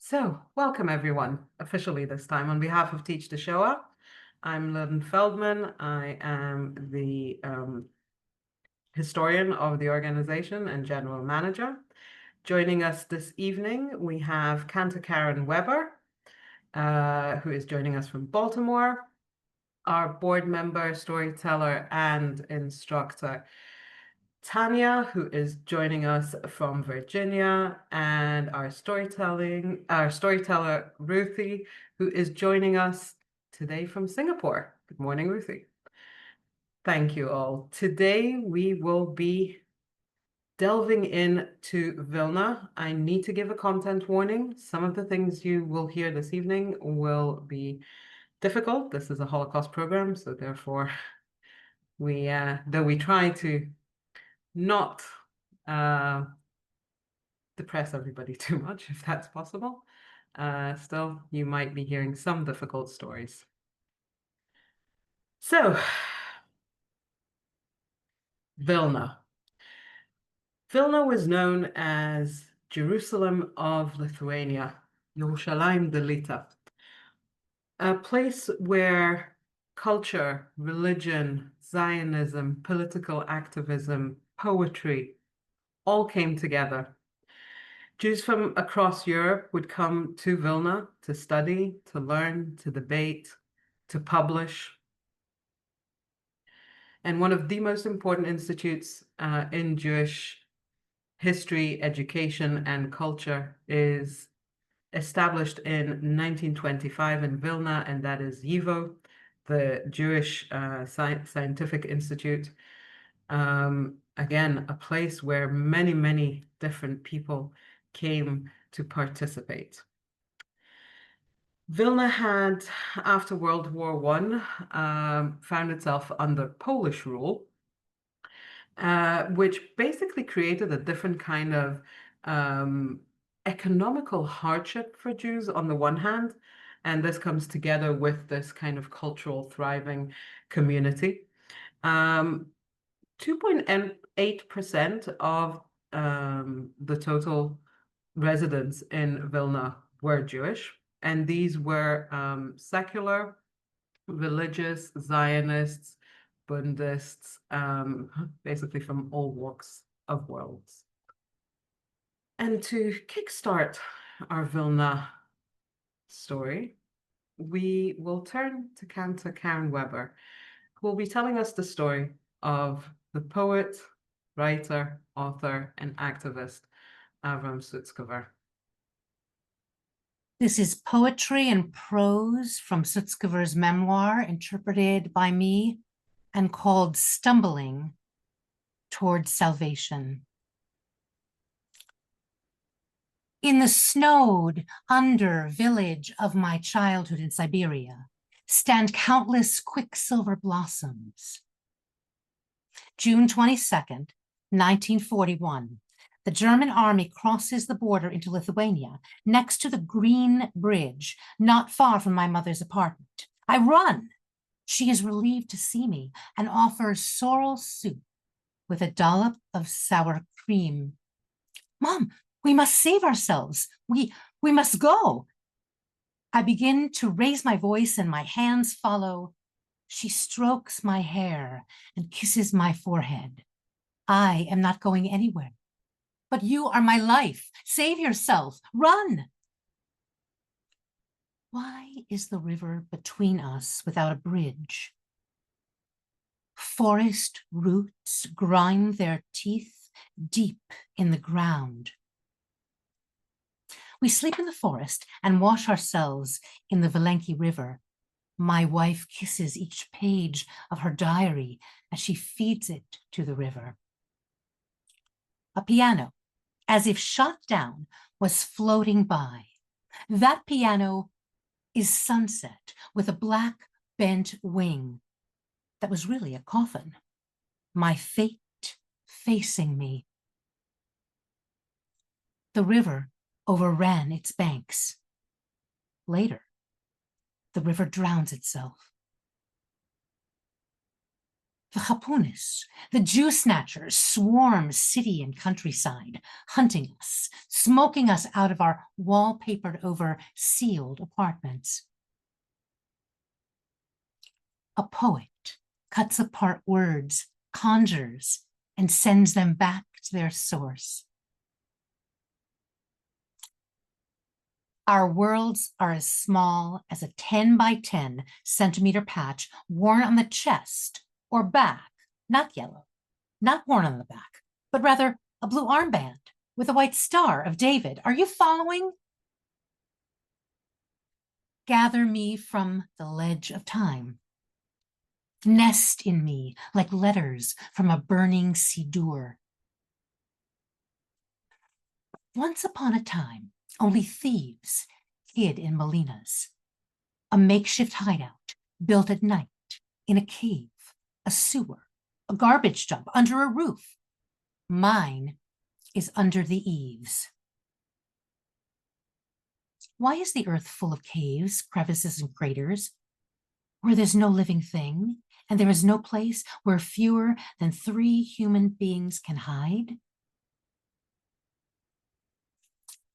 So, welcome everyone, officially this time, on behalf of Teach the Shoah. I'm Lynn Feldman. I am the historian of the organization and general manager. Joining us this evening, we have Cantor Karen Weber, who is joining us from Baltimore, our board member, storyteller, and instructor, Tanya, who is joining us from Virginia, and our storyteller, Ruthie, who is joining us today from Singapore. Good morning, Ruthie. Thank you all. Today we will be delving into Vilna. I need to give a content warning. Some of the things you will hear this evening will be difficult. This is a Holocaust program, so therefore though we try to not depress everybody too much, if that's possible. Still, you might be hearing some difficult stories. So, Vilna. Vilna was known as Jerusalem of Lithuania, Yerushalayim Delita, a place where culture, religion, Zionism, political activism, poetry all came together. Jews from across Europe would come to Vilna to study, to learn, to debate, to publish. And one of the most important institutes in Jewish history, education, and culture is established in 1925 in Vilna, and that is YIVO, the Jewish Scientific Institute. Again, a place where many, many different people came to participate. Vilna had, after World War I, found itself under Polish rule, which basically created a different kind of economical hardship for Jews on the one hand, and this comes together with this kind of cultural thriving community. 2.8% of the total residents in Vilna were Jewish, and these were secular, religious, Zionists, Bundists, basically from all walks of worlds. And to kickstart our Vilna story, we will turn to Cantor Karen Weber, who will be telling us the story of the poet, writer, author, and activist Avram Sutzkever. This is poetry and prose from Sutzkever's memoir, interpreted by me and called Stumbling Towards Salvation. In the snowed under village of my childhood in Siberia stand countless quicksilver blossoms. June 22nd, 1941. The German army crosses the border into Lithuania next to the Green Bridge, not far from my mother's apartment. I run. She is relieved to see me and offers sorrel soup with a dollop of sour cream. Mom, we must save ourselves. We must go. I begin to raise my voice and my hands follow. She strokes my hair and kisses my forehead. I am not going anywhere. But you are my life. Save yourself. Run. Why is the river between us without a bridge? Forest roots grind their teeth deep in the ground. We sleep in the forest and wash ourselves in the Vilenki River. My wife kisses each page of her diary as she feeds it to the river. A piano, as if shot down, was floating by. That piano is sunset with a black bent wing that was really a coffin. My fate facing me. The river overran its banks. Later, the river drowns itself. The Chapunis, the Jew snatchers, swarm city and countryside, hunting us, smoking us out of our wallpapered over sealed apartments. A poet cuts apart words, conjures, and sends them back to their source. Our worlds are as small as a 10 by 10 centimeter patch worn on the chest or back, not yellow, not worn on the back, but rather a blue armband with a white star of David. Are you following? Gather me from the ledge of time. Nest in me like letters from a burning siddur. Once upon a time, only thieves hid in Molinas, a makeshift hideout built at night in a cave, a sewer, a garbage dump under a roof. Mine is under the eaves. Why is the earth full of caves, crevices, and craters, where there's no living thing, and there is no place where fewer than 3 human beings can hide?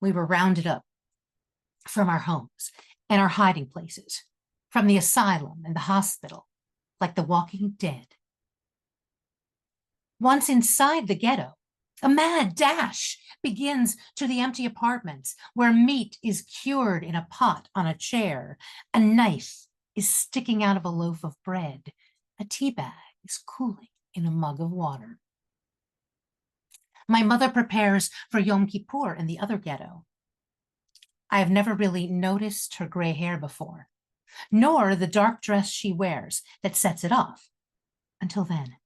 We were rounded up from our homes and our hiding places, from the asylum and the hospital, like the walking dead. Once inside the ghetto, a mad dash begins to the empty apartments where meat is cured in a pot on a chair, a knife is sticking out of a loaf of bread, a tea bag is cooling in a mug of water. My mother prepares for Yom Kippur in the other ghetto. I have never really noticed her gray hair before, nor the dark dress she wears that sets it off. Until then,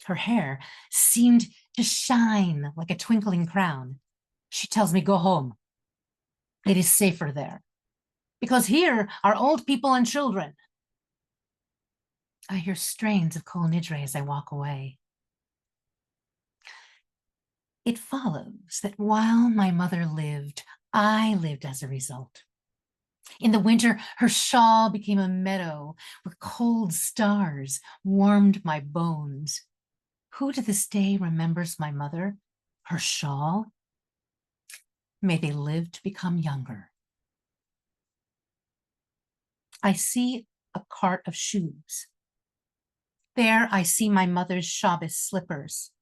her hair seemed to shine like a twinkling crown. She tells me, go home. It is safer there, because here are old people and children. I hear strains of Kol Nidre as I walk away. It follows that while my mother lived, I lived as a result. In the winter, her shawl became a meadow where cold stars warmed my bones. Who to this day remembers my mother, her shawl? May they live to become younger. I see a cart of shoes. There I see my mother's Shabbos slippers.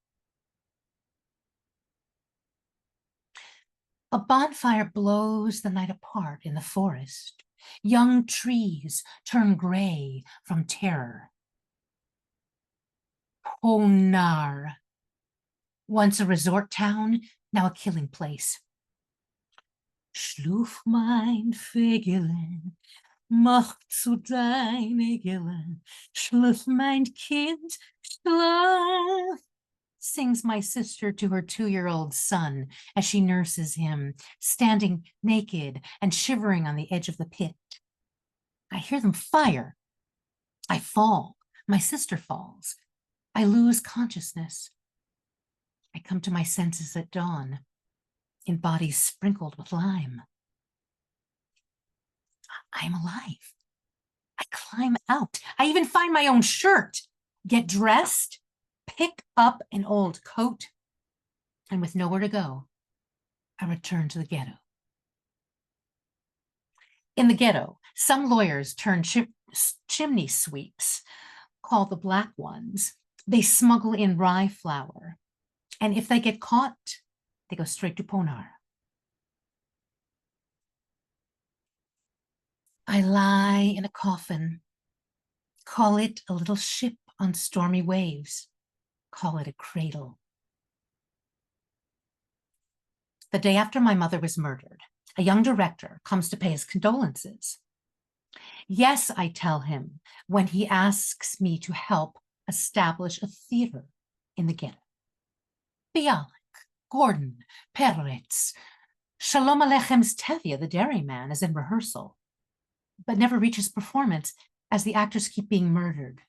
A bonfire blows the night apart in the forest. Young trees turn gray from terror. Honar, once a resort town, now a killing place. Schluf mein Vögelein, mach zu deine Gillen, schluf mein Kind, schlaf, sings my sister to her 2-year-old son as she nurses him, standing naked and shivering on the edge of the pit. I hear them fire. I fall. My sister falls. I lose consciousness. I come to my senses at dawn, in bodies sprinkled with lime. I'm alive. I climb out. I even find my own shirt, get dressed, pick up an old coat, and with nowhere to go, I return to the ghetto. In the ghetto, some lawyers turn chimney sweeps, called the black ones. They smuggle in rye flour, and if they get caught, they go straight to Ponar. I lie in a coffin, call it a little ship on stormy waves, call it a cradle. The day after my mother was murdered, a young director comes to pay his condolences. Yes, I tell him when he asks me to help establish a theater in the ghetto. Bialik, Gordon, Peretz, Shalom Alechem's Tevye, the dairyman, is in rehearsal, but never reaches performance as the actors keep being murdered.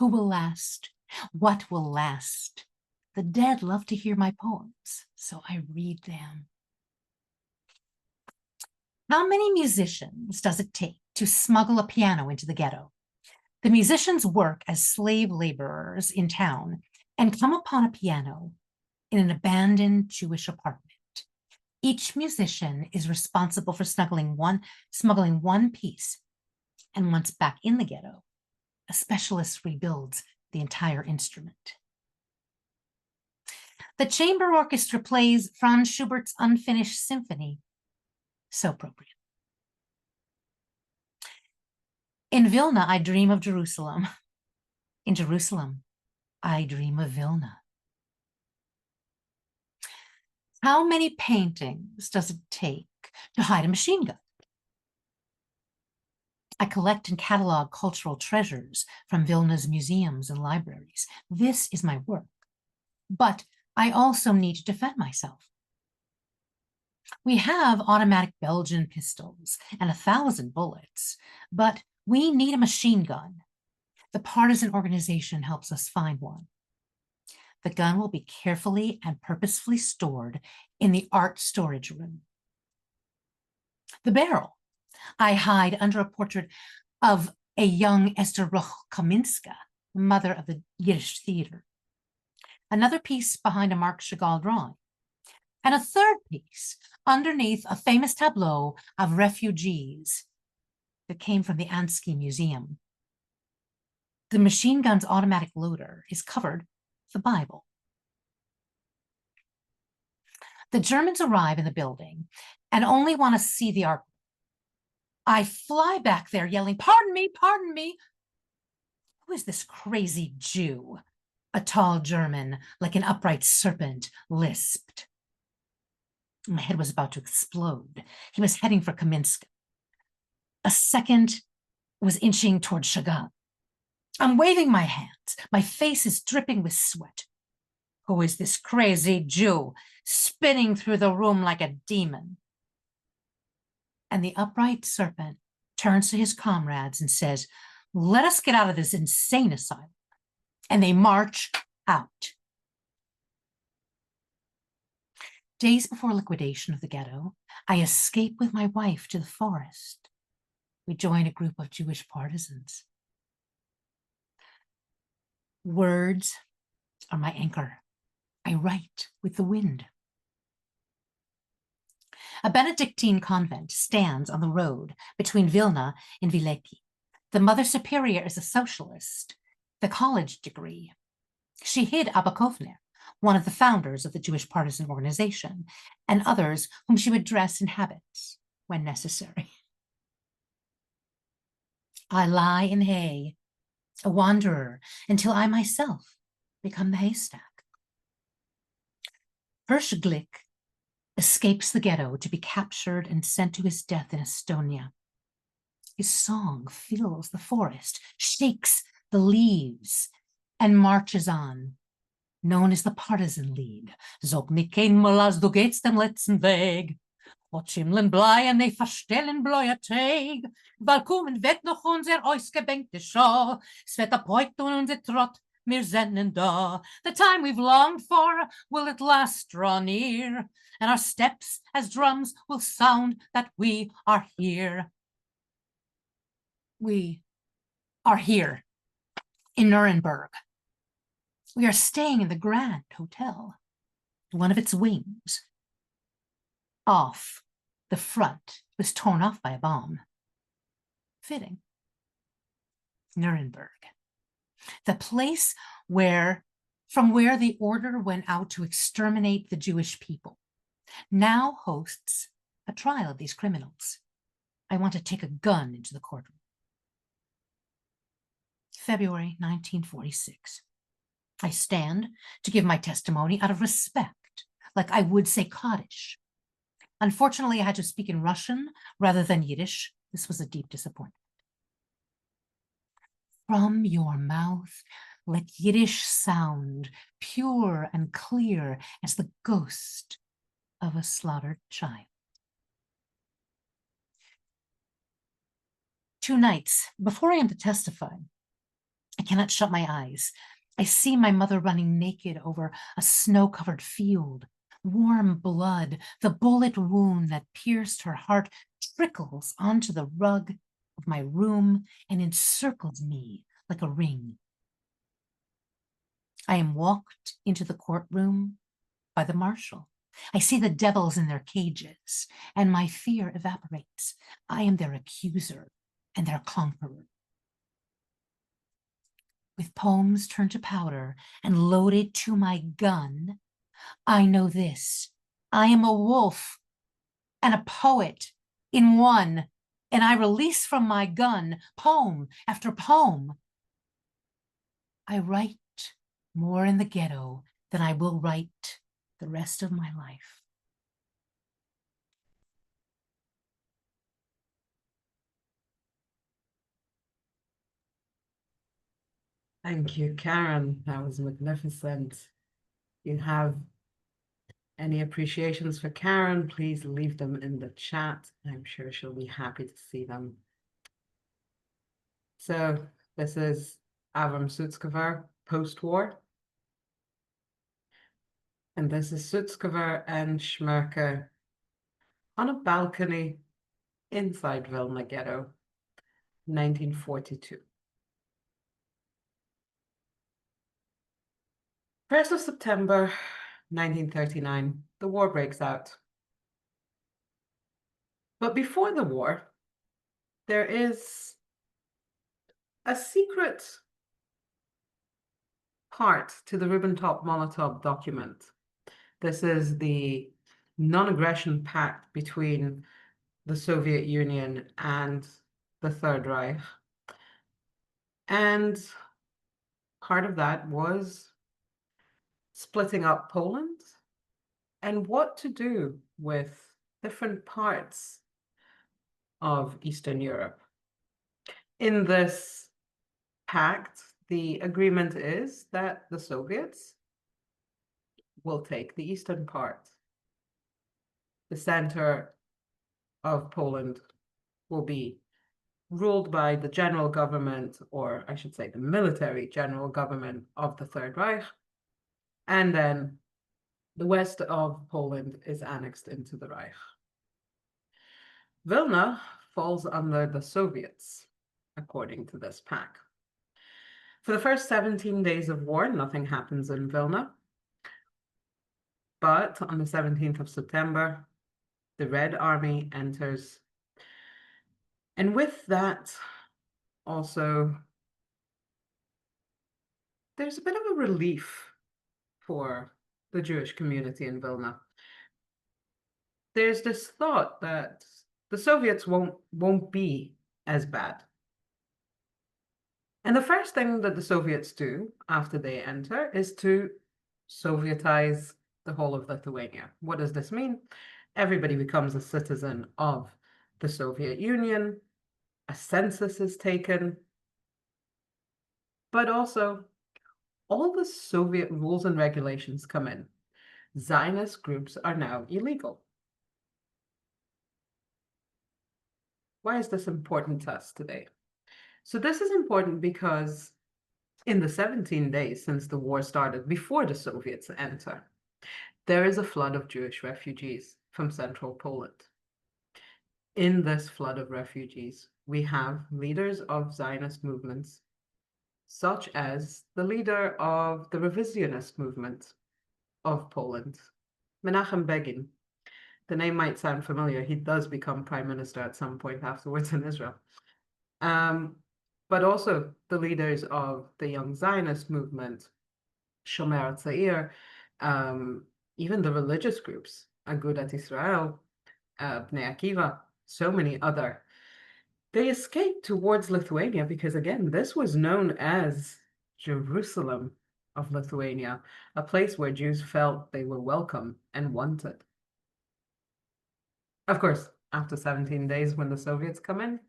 Who will last? What will last? The dead love to hear my poems, so I read them. How many musicians does it take to smuggle a piano into the ghetto? The musicians work as slave laborers in town and come upon a piano in an abandoned Jewish apartment. Each musician is responsible for smuggling one piece, and once back in the ghetto, a specialist rebuilds the entire instrument. The chamber orchestra plays Franz Schubert's unfinished symphony, so appropriate. In Vilna, I dream of Jerusalem. In Jerusalem, I dream of Vilna. How many paintings does it take to hide a machine gun? I collect and catalog cultural treasures from Vilna's museums and libraries. This is my work, but I also need to defend myself. We have automatic Belgian pistols and 1,000 bullets, but we need a machine gun. The partisan organization helps us find one. The gun will be carefully and purposefully stored in the art storage room. The barrel I hide under a portrait of a young Esther Roch-Kaminska, mother of the Yiddish theater. Another piece behind a Marc Chagall drawing. And a third piece underneath a famous tableau of refugees that came from the Ansky Museum. The machine gun's automatic loader is covered with the Bible. The Germans arrive in the building and only want to see the art. I fly back there yelling, "Pardon me, pardon me." Who is this crazy Jew? A tall German, like an upright serpent, lisped. My head was about to explode. He was heading for Kaminska. A second was inching toward Chagall. I'm waving my hands. My face is dripping with sweat. Who is this crazy Jew spinning through the room like a demon? And the upright serpent turns to his comrades and says, "Let us get out of this insane asylum." And they march out. Days before liquidation of the ghetto, I escape with my wife to the forest. We join a group of Jewish partisans. Words are my anchor. I write with the wind. A Benedictine convent stands on the road between Vilna and Vilepi. The Mother Superior is a socialist, the college degree. She hid Abba Kovner, one of the founders of the Jewish partisan organization, and others whom she would dress in habits when necessary. I lie in hay, a wanderer, until I myself become the haystack. Hirsch Glick escapes the ghetto to be captured and sent to his death in Estonia. His song fills the forest, shakes the leaves, and marches on, known as the Partisan League. Sag mir kein Mal, als du gehst den letzten Weg. Wat schimmeln bleien, ne verstellen bleuer Tag. Weil kommen wird noch unser ausgebänkte Schau. Es wird apoit und unser Trott, wir senden da. The time we've longed for will at last draw near, and our steps as drums will sound that we are here. We are here in Nuremberg. We are staying in the Grand Hotel, one of its wings. Off, the front was torn off by a bomb. Fitting. Nuremberg, the place from where the order went out to exterminate the Jewish people, now hosts a trial of these criminals. I want to take a gun into the courtroom. February 1946. I stand to give my testimony out of respect, like I would say Kaddish. Unfortunately, I had to speak in Russian rather than Yiddish. This was a deep disappointment. From your mouth, let Yiddish sound, pure and clear as the ghost of a slaughtered child. 2 nights before I am to testify, I cannot shut my eyes. I see my mother running naked over a snow-covered field. Warm blood, the bullet wound that pierced her heart, trickles onto the rug of my room and encircles me like a ring. I am walked into the courtroom by the marshal. I see the devils in their cages, and my fear evaporates. I am their accuser and their conqueror. With poems turned to powder and loaded to my gun, I know this: I am a wolf and a poet in one, and I release from my gun poem after poem. I write more in the ghetto than I will write the rest of my life. Thank you, Karen. That was magnificent. You have any appreciations for Karen, please leave them in the chat. I'm sure she'll be happy to see them. So this is Avram Sutzkever post-war. And this is Sutzkever and Schmerke on a balcony inside Vilna Ghetto, 1942. 1st of September, 1939, the war breaks out. But before the war, there is a secret part to the Ribbentrop-Molotov document. This is the non-aggression pact between the Soviet Union and the Third Reich. And part of that was splitting up Poland and what to do with different parts of Eastern Europe. In this pact, the agreement is that the Soviets will take the eastern part. The center of Poland will be ruled by the general government, or I should say the military general government of the Third Reich. And then the west of Poland is annexed into the Reich. Vilna falls under the Soviets, according to this pact. For the first 17 days of war, nothing happens in Vilna. But on the 17th of September, the Red Army enters. And with that, also, there's a bit of a relief for the Jewish community in Vilna. There's this thought that the Soviets won't be as bad. And the first thing that the Soviets do after they enter is to Sovietize the whole of Lithuania. What does this mean? Everybody becomes a citizen of the Soviet Union. A census is taken. But also, all the Soviet rules and regulations come in. Zionist groups are now illegal. Why is this important to us today? So this is important because in the 17 days since the war started, before the Soviets enter, there is a flood of Jewish refugees from central Poland. In this flood of refugees, we have leaders of Zionist movements, such as the leader of the revisionist movement of Poland, Menachem Begin. The name might sound familiar. He does become prime minister at some point afterwards in Israel. But also the leaders of the Young Zionist movement, Shomer Tzair, even the religious groups, Agudat Israel, Bnei Akiva, so many other. They escaped towards Lithuania because, again, this was known as Jerusalem of Lithuania, a place where Jews felt they were welcome and wanted. Of course, after 17 days, when the Soviets come in,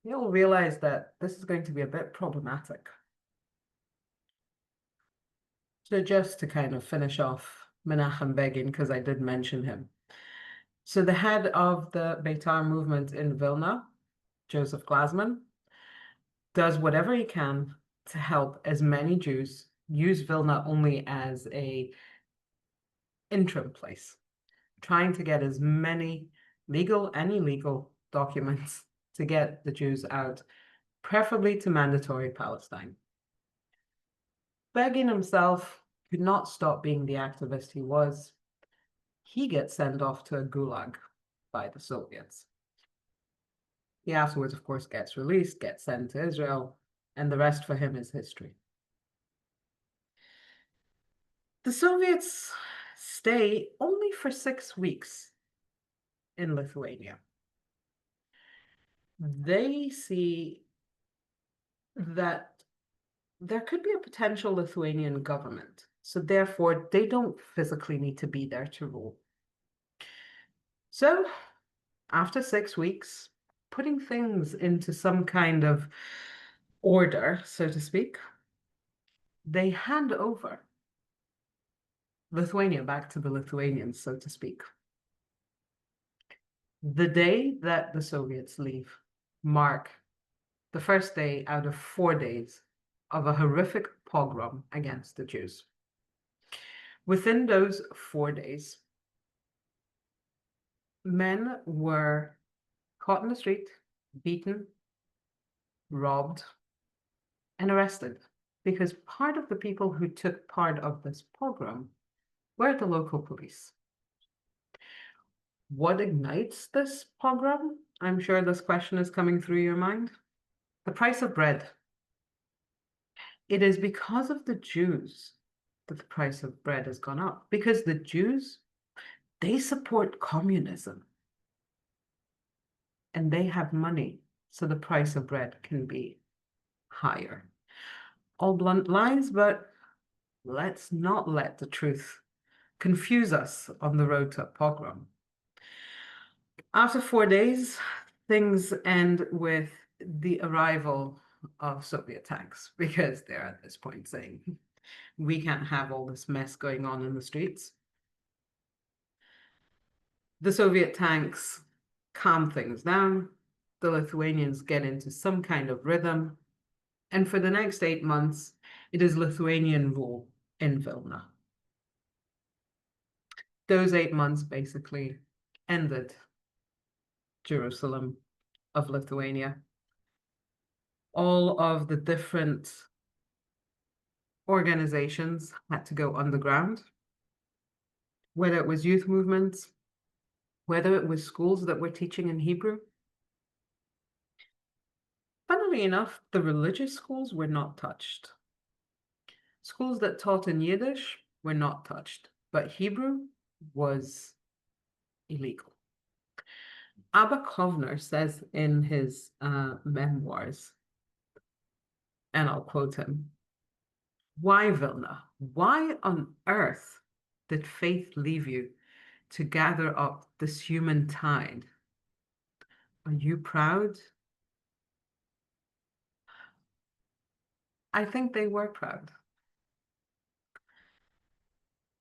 you'll realize that this is going to be a bit problematic. So just to kind of finish off Menachem Begin, because I did mention him. So the head of the Beitar movement in Vilna, Joseph Glasman, does whatever he can to help as many Jews use Vilna only as a interim place, trying to get as many legal and illegal documents to get the Jews out, preferably to mandatory Palestine. Begin himself could not stop being the activist he was. He gets sent off to a gulag by the Soviets. He afterwards, of course, gets released, gets sent to Israel, and the rest for him is history. The Soviets stay only for 6 weeks in Lithuania. They see that there could be a potential Lithuanian government, so therefore they don't physically need to be there to rule. So after 6 weeks, putting things into some kind of order, so to speak, they hand over Lithuania back to the Lithuanians, so to speak. The day that the Soviets leave mark the first day out of 4 days of a horrific pogrom against the Jews. Within those 4 days, men were caught in the street, beaten, robbed, and arrested, because part of the people who took part of this pogrom were the local police. What ignites this pogrom? I'm sure this question is coming through your mind. The price of bread. It is because of the Jews that the price of bread has gone up, because the Jews, they support communism and they have money, so the price of bread can be higher. All blunt lines, but let's not let the truth confuse us on the road to a pogrom. After 4 days, things end with the arrival of Soviet tanks, because they're at this point saying, we can't have all this mess going on in the streets. The Soviet tanks calm things down. The Lithuanians get into some kind of rhythm. And for the next 8 months, it is Lithuanian rule in Vilna. Those 8 months basically ended Jerusalem of Lithuania. All of the different organizations had to go underground, whether it was youth movements, whether it was schools that were teaching in Hebrew. Funnily enough, the religious schools were not touched. Schools that taught in Yiddish were not touched, but Hebrew was illegal. Abba Kovner says in his memoirs, and I'll quote him, "Why, Vilna? Why on earth did faith leave you to gather up this human tide? Are you proud?" I think they were proud.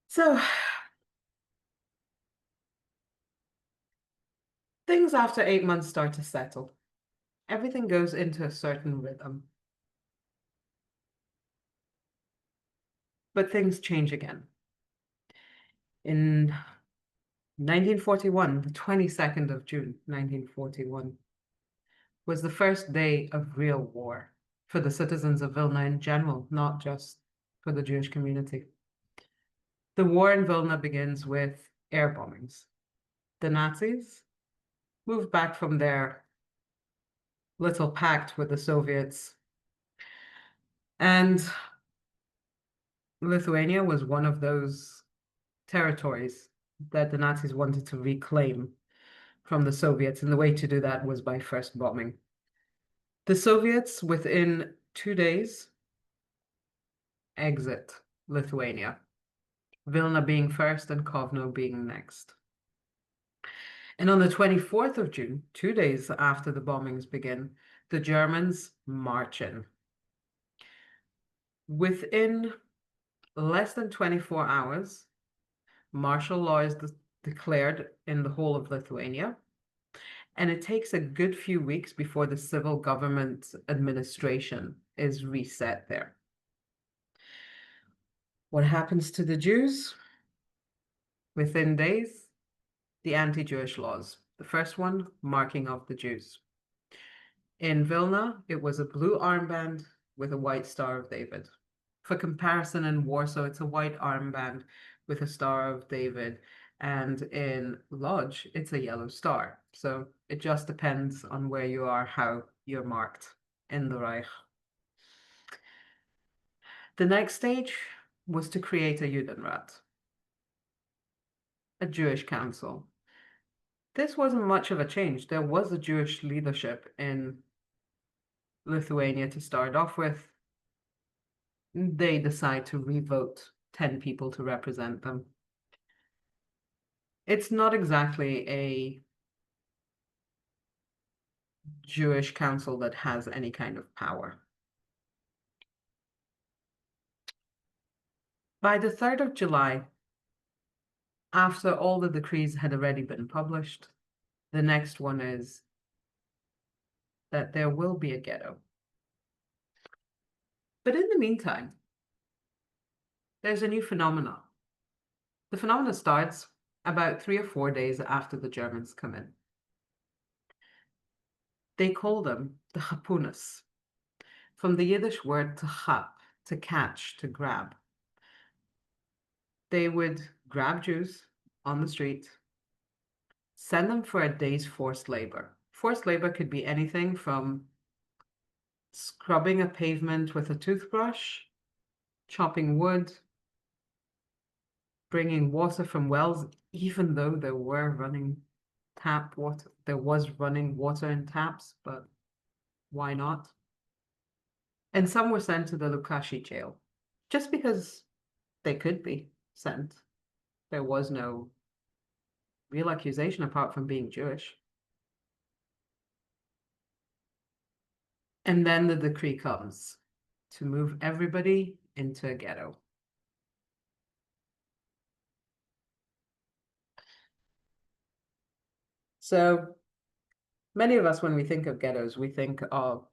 So things after 8 months start to settle. Everything goes into a certain rhythm. But things change again. In 1941, the 22nd of June, 1941, was the first day of real war for the citizens of Vilna in general, not just for the Jewish community. The war in Vilna begins with air bombings. The Nazis moved back from their little pact with the Soviets, and Lithuania was one of those territories that the Nazis wanted to reclaim from the Soviets, and the way to do that was by first bombing. The Soviets, within 2 days, exit Lithuania, Vilna being first and Kovno being next. And on the 24th of June, 2 days after the bombings begin, the Germans march in. Within less than 24 hours, martial law is declared in the whole of Lithuania, and it takes a good few weeks before the civil government administration is reset there. What happens to the Jews? Within days, the anti-Jewish laws. The first one, marking of the Jews. In Vilna, it was a blue armband with a white Star of David. For comparison, in Warsaw, it's a white armband with a Star of David, and in Lodz, it's a yellow star. So it just depends on where you are, how you're marked in the Reich. The next stage was to create a Judenrat, a Jewish council. This wasn't much of a change. There was a Jewish leadership in Lithuania to start off with. They decide to revote 10 people to represent them. It's not exactly a Jewish council that has any kind of power. By the 3rd of July, after all the decrees had already been published, the next one is that there will be a ghetto. But in the meantime, there's a new phenomenon. The phenomenon starts about 3 or 4 days after the Germans come in. They call them the Hapunas, from the Yiddish word to chap, to catch, to grab. They would grab Jews on the street, send them for a day's forced labor. Forced labor could be anything from scrubbing a pavement with a toothbrush, chopping wood, bringing water from wells, even though there were running tap water. There was running water in taps, but why not? And some were sent to the Lukashi jail, just because they could be sent. There was no real accusation apart from being Jewish. And then the decree comes to move everybody into a ghetto. So many of us, when we think of ghettos, we think of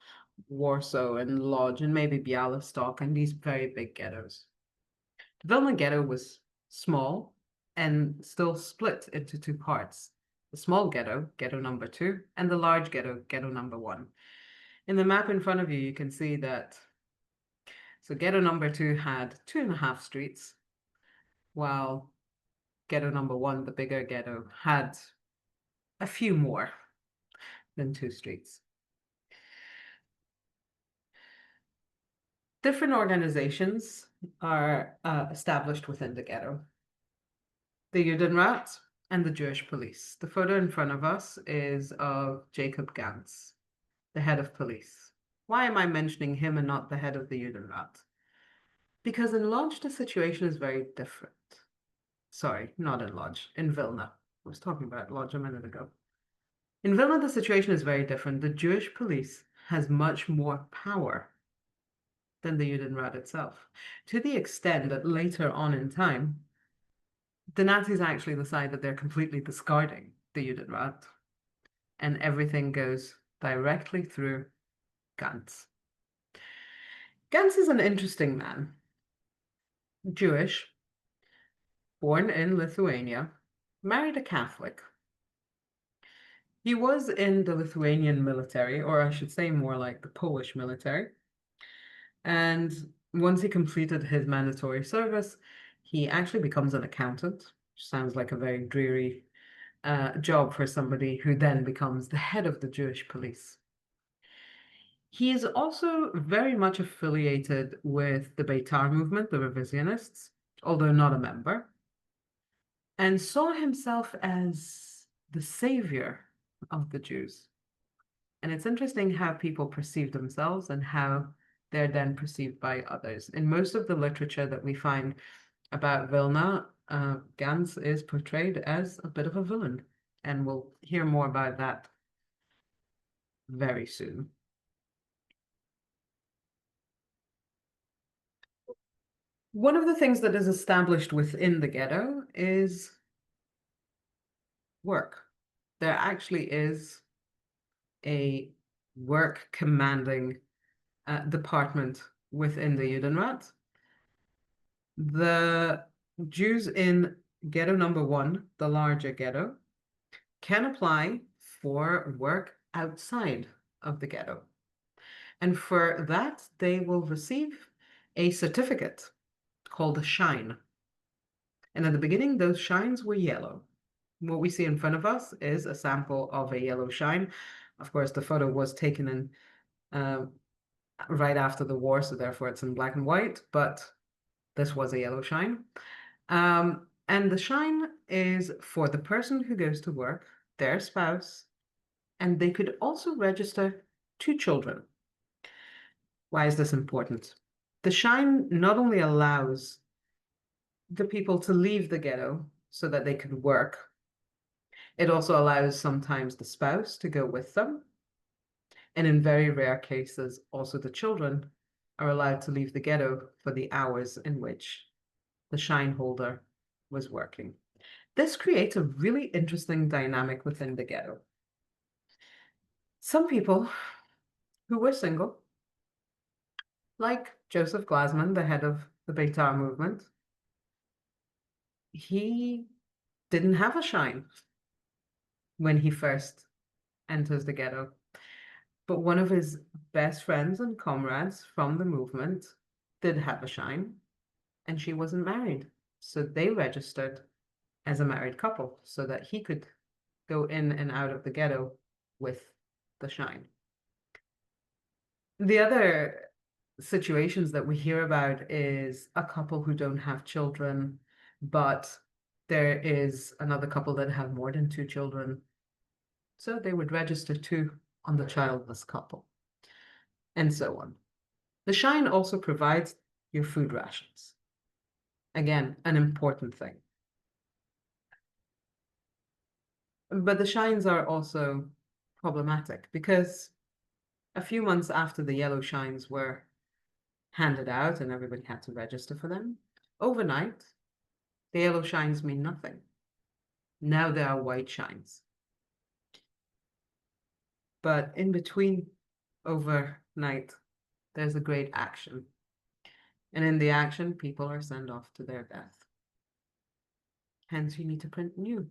Warsaw and Lodz and maybe Białystok and these very big ghettos. The Vilna ghetto was small and still split into two parts. The small ghetto, ghetto number 2, and the large ghetto, ghetto number 1. In the map in front of you, you can see that. So ghetto number 2 had 2.5 streets, while ghetto number 1, the bigger ghetto, had a few more than 2 streets. Different organizations are established within the ghetto. The Judenrat and the Jewish police. The photo in front of us is of Jacob Gantz, the head of police. Why am I mentioning him and not the head of the Judenrat? Because in Lodz, the situation is very different. Sorry, not in Lodz, in Vilna. I was talking about Lodz a minute ago. In Vilna, the situation is very different. The Jewish police has much more power than the Judenrat itself, to the extent that later on in time, the Nazis actually decide that they're completely discarding the Judenrat, and everything goes directly through Gantz. Gantz is an interesting man. Jewish, born in Lithuania, married a Catholic. He was in the Lithuanian military, or I should say more like the Polish military. And once he completed his mandatory service, he actually becomes an accountant, which sounds like a very dreary job for somebody who then becomes the head of the Jewish police. He is also very much affiliated with the Beitar movement, the revisionists, although not a member, and saw himself as the savior of the Jews. And it's interesting how people perceive themselves and how they're then perceived by others. In most of the literature that we find about Vilna, Gantz is portrayed as a bit of a villain, and we'll hear more about that very soon. One of the things that is established within the ghetto is work. There actually is a work commanding department within the Judenrat. The Jews in ghetto number 1, the larger ghetto, can apply for work outside of the ghetto. And for that, they will receive a certificate called a shine. And in the beginning, those shines were yellow. What we see in front of us is a sample of a yellow shine. Of course, the photo was taken in right after the war, so therefore it's in black and white, but this was a yellow shine. And the shine is for the person who goes to work, their spouse, and they could also register 2 children. Why is this important? The shine not only allows the people to leave the ghetto so that they could work, it also allows sometimes the spouse to go with them. And in very rare cases, also the children are allowed to leave the ghetto for the hours in which the shine holder was working. This creates a really interesting dynamic within the ghetto. Some people who were single, like Joseph Glasman, the head of the Beitar movement, he didn't have a shine when he first enters the ghetto. But one of his best friends and comrades from the movement did have a shine, and she wasn't married. So they registered as a married couple so that he could go in and out of the ghetto with the shine. The other situations that we hear about is a couple who don't have children, but there is another couple that have more than 2 children. So they would register 2 on the childless couple, and so on. The shine also provides your food rations. Again, an important thing. But the shines are also problematic because a few months after the yellow shines were handed out and everybody had to register for them, overnight, the yellow shines mean nothing. Now there are white shines. But in between overnight, there's a great action. And in the action, people are sent off to their death. Hence, you need to print new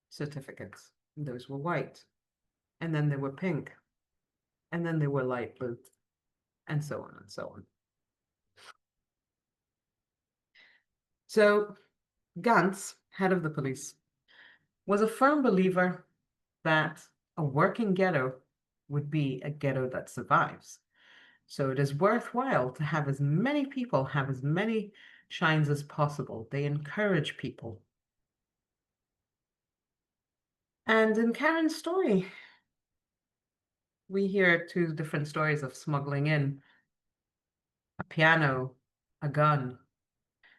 certificates. Those were white. And then they were pink. And then they were light blue. And so on and so on. So Gantz, head of the police, was a firm believer that a working ghetto would be a ghetto that survives. So it is worthwhile to have as many people have as many shines as possible. They encourage people. And in Karen's story, we hear 2 different stories of smuggling in a piano, a gun.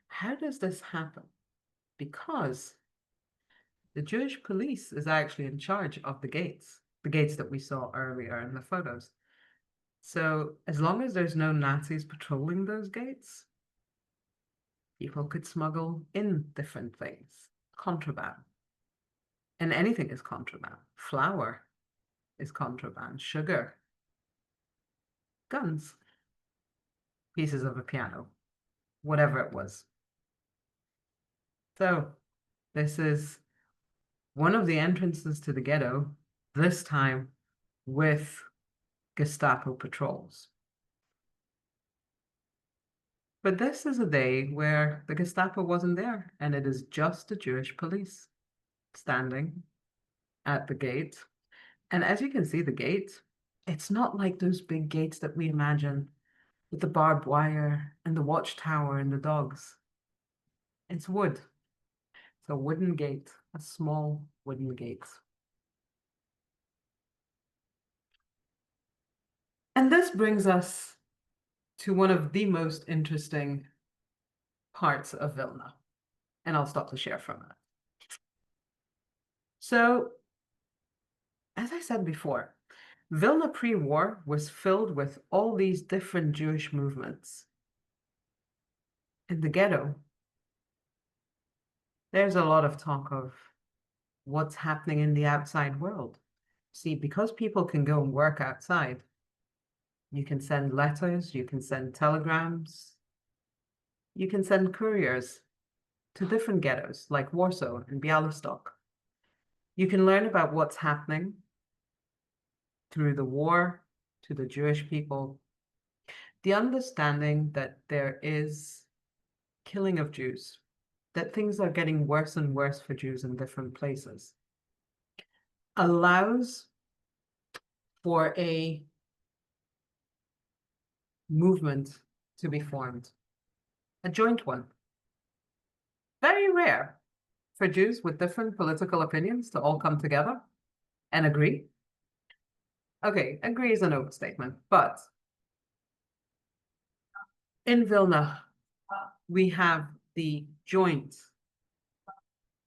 How does this happen? Because the Jewish police is actually in charge of the gates that we saw earlier in the photos. So as long as there's no Nazis patrolling those gates, people could smuggle in different things, contraband. And anything is contraband. Flour is contraband, sugar, guns, pieces of a piano, whatever it was. So this is one of the entrances to the ghetto, this time with Gestapo patrols. But this is a day where the Gestapo wasn't there, and it is just the Jewish police standing at the gate. And as you can see, the gate, it's not like those big gates that we imagine with the barbed wire and the watchtower and the dogs. It's wood. It's a wooden gate, a small wooden gate. And this brings us to one of the most interesting parts of Vilna. And I'll stop the share for a minute. So, as I said before, Vilna pre-war was filled with all these different Jewish movements. In the ghetto, there's a lot of talk of what's happening in the outside world. See, because people can go and work outside, you can send letters, you can send telegrams, you can send couriers to different ghettos like Warsaw and Białystok. You can learn about what's happening through the war to the Jewish people. the understanding that there is killing of Jews, that things are getting worse and worse for Jews in different places, allows for a movement to be formed, a joint one. Very rare for Jews with different political opinions to all come together and agree. Okay, agree is an overstatement, but in Vilna, we have the joint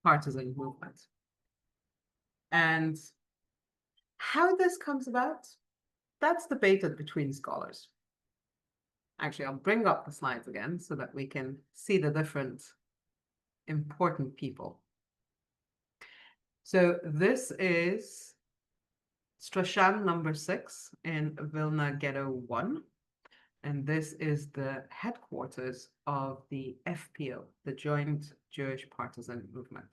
partisan movement. And how this comes about, that's debated between scholars. Actually, I'll bring up the slides again so that we can see the different important people. So this is Strashan number 6 in Vilna Ghetto 1. And this is the headquarters of the FPO, the Joint Jewish Partisan Movement.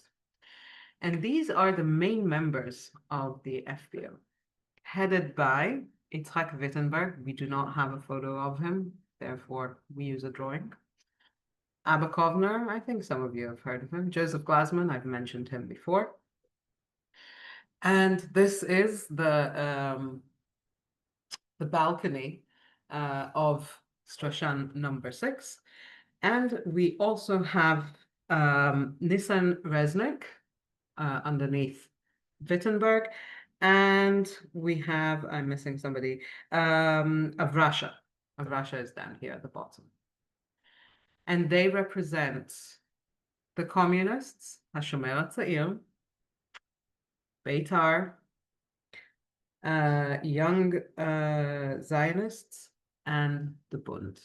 And these are the main members of the FPO, headed by Yitzhak Wittenberg. We do not have a photo of him, therefore we use a drawing. Abba Kovner, I think some of you have heard of him. Joseph Glasman, I've mentioned him before. And this is the balcony of Strashan number 6. And we also have Nissan Resnick underneath Wittenberg. And we have, I'm missing somebody, Avrasha. Avrasha is down here at the bottom. And they represent the communists, Hashomer HaTzair, Beitar, young Zionists, and the Bund.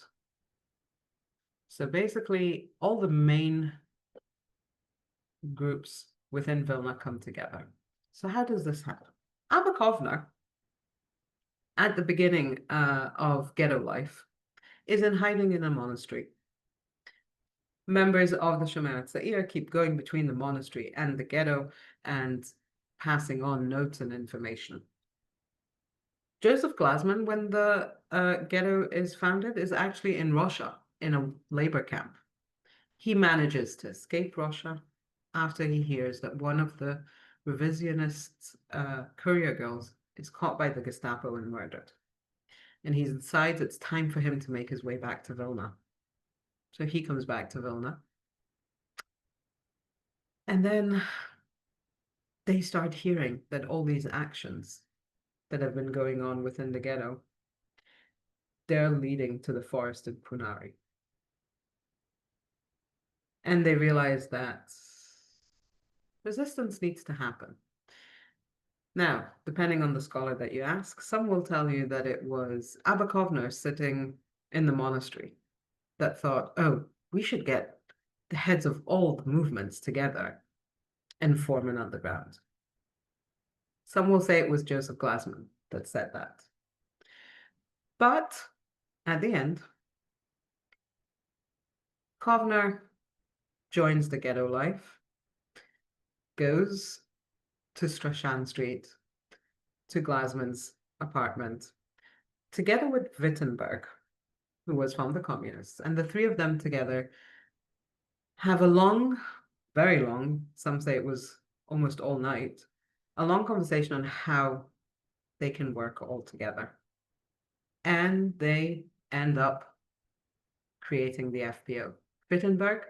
So basically, all the main groups within Vilna come together. So how does this happen? Abba Kovner, at the beginning of ghetto life, is in hiding in a monastery. Members of the Shomer HaTzair keep going between the monastery and the ghetto and passing on notes and information. Joseph Glasman, when the ghetto is founded, is actually in Russia, in a labor camp. He manages to escape Russia after he hears that one of the revisionist courier girls is caught by the Gestapo and murdered. And he decides it's time for him to make his way back to Vilna. So he comes back to Vilna. And then they start hearing that all these actions that have been going on within the ghetto, they're leading to the forest in Punari. And they realize that resistance needs to happen. Now, depending on the scholar that you ask, some will tell you that it was Abba Kovner sitting in the monastery that thought, oh, we should get the heads of all the movements together and form an underground. Some will say it was Joseph Glasman that said that. But at the end, Kovner joins the ghetto life, goes to Strashan Street, to Glasman's apartment, together with Wittenberg, who was from the communists. And the three of them together have a long, very long, some say it was almost all night, a long conversation on how they can work all together. And they end up creating the FPO. Wittenberg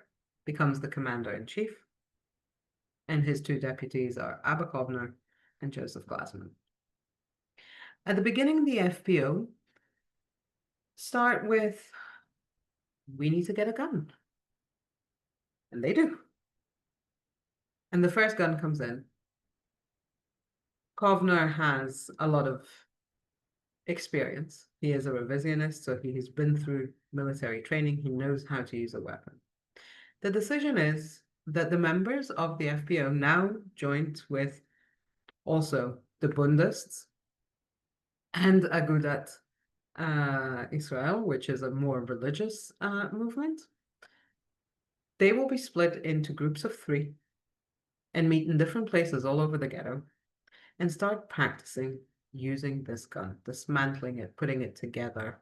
becomes the commander-in-chief, and his two deputies are Abba Kovner and Joseph Glasman. At the beginning, the FPO start with, we need to get a gun. And they do. And the first gun comes in. Kovner has a lot of experience. He is a revisionist, so he has been through military training. He knows how to use a weapon. The decision is that the members of the FPO, now joined with also the Bundists and Agudat Israel, which is a more religious movement, they will be split into groups of 3 and meet in different places all over the ghetto and start practicing using this gun, dismantling it, putting it together.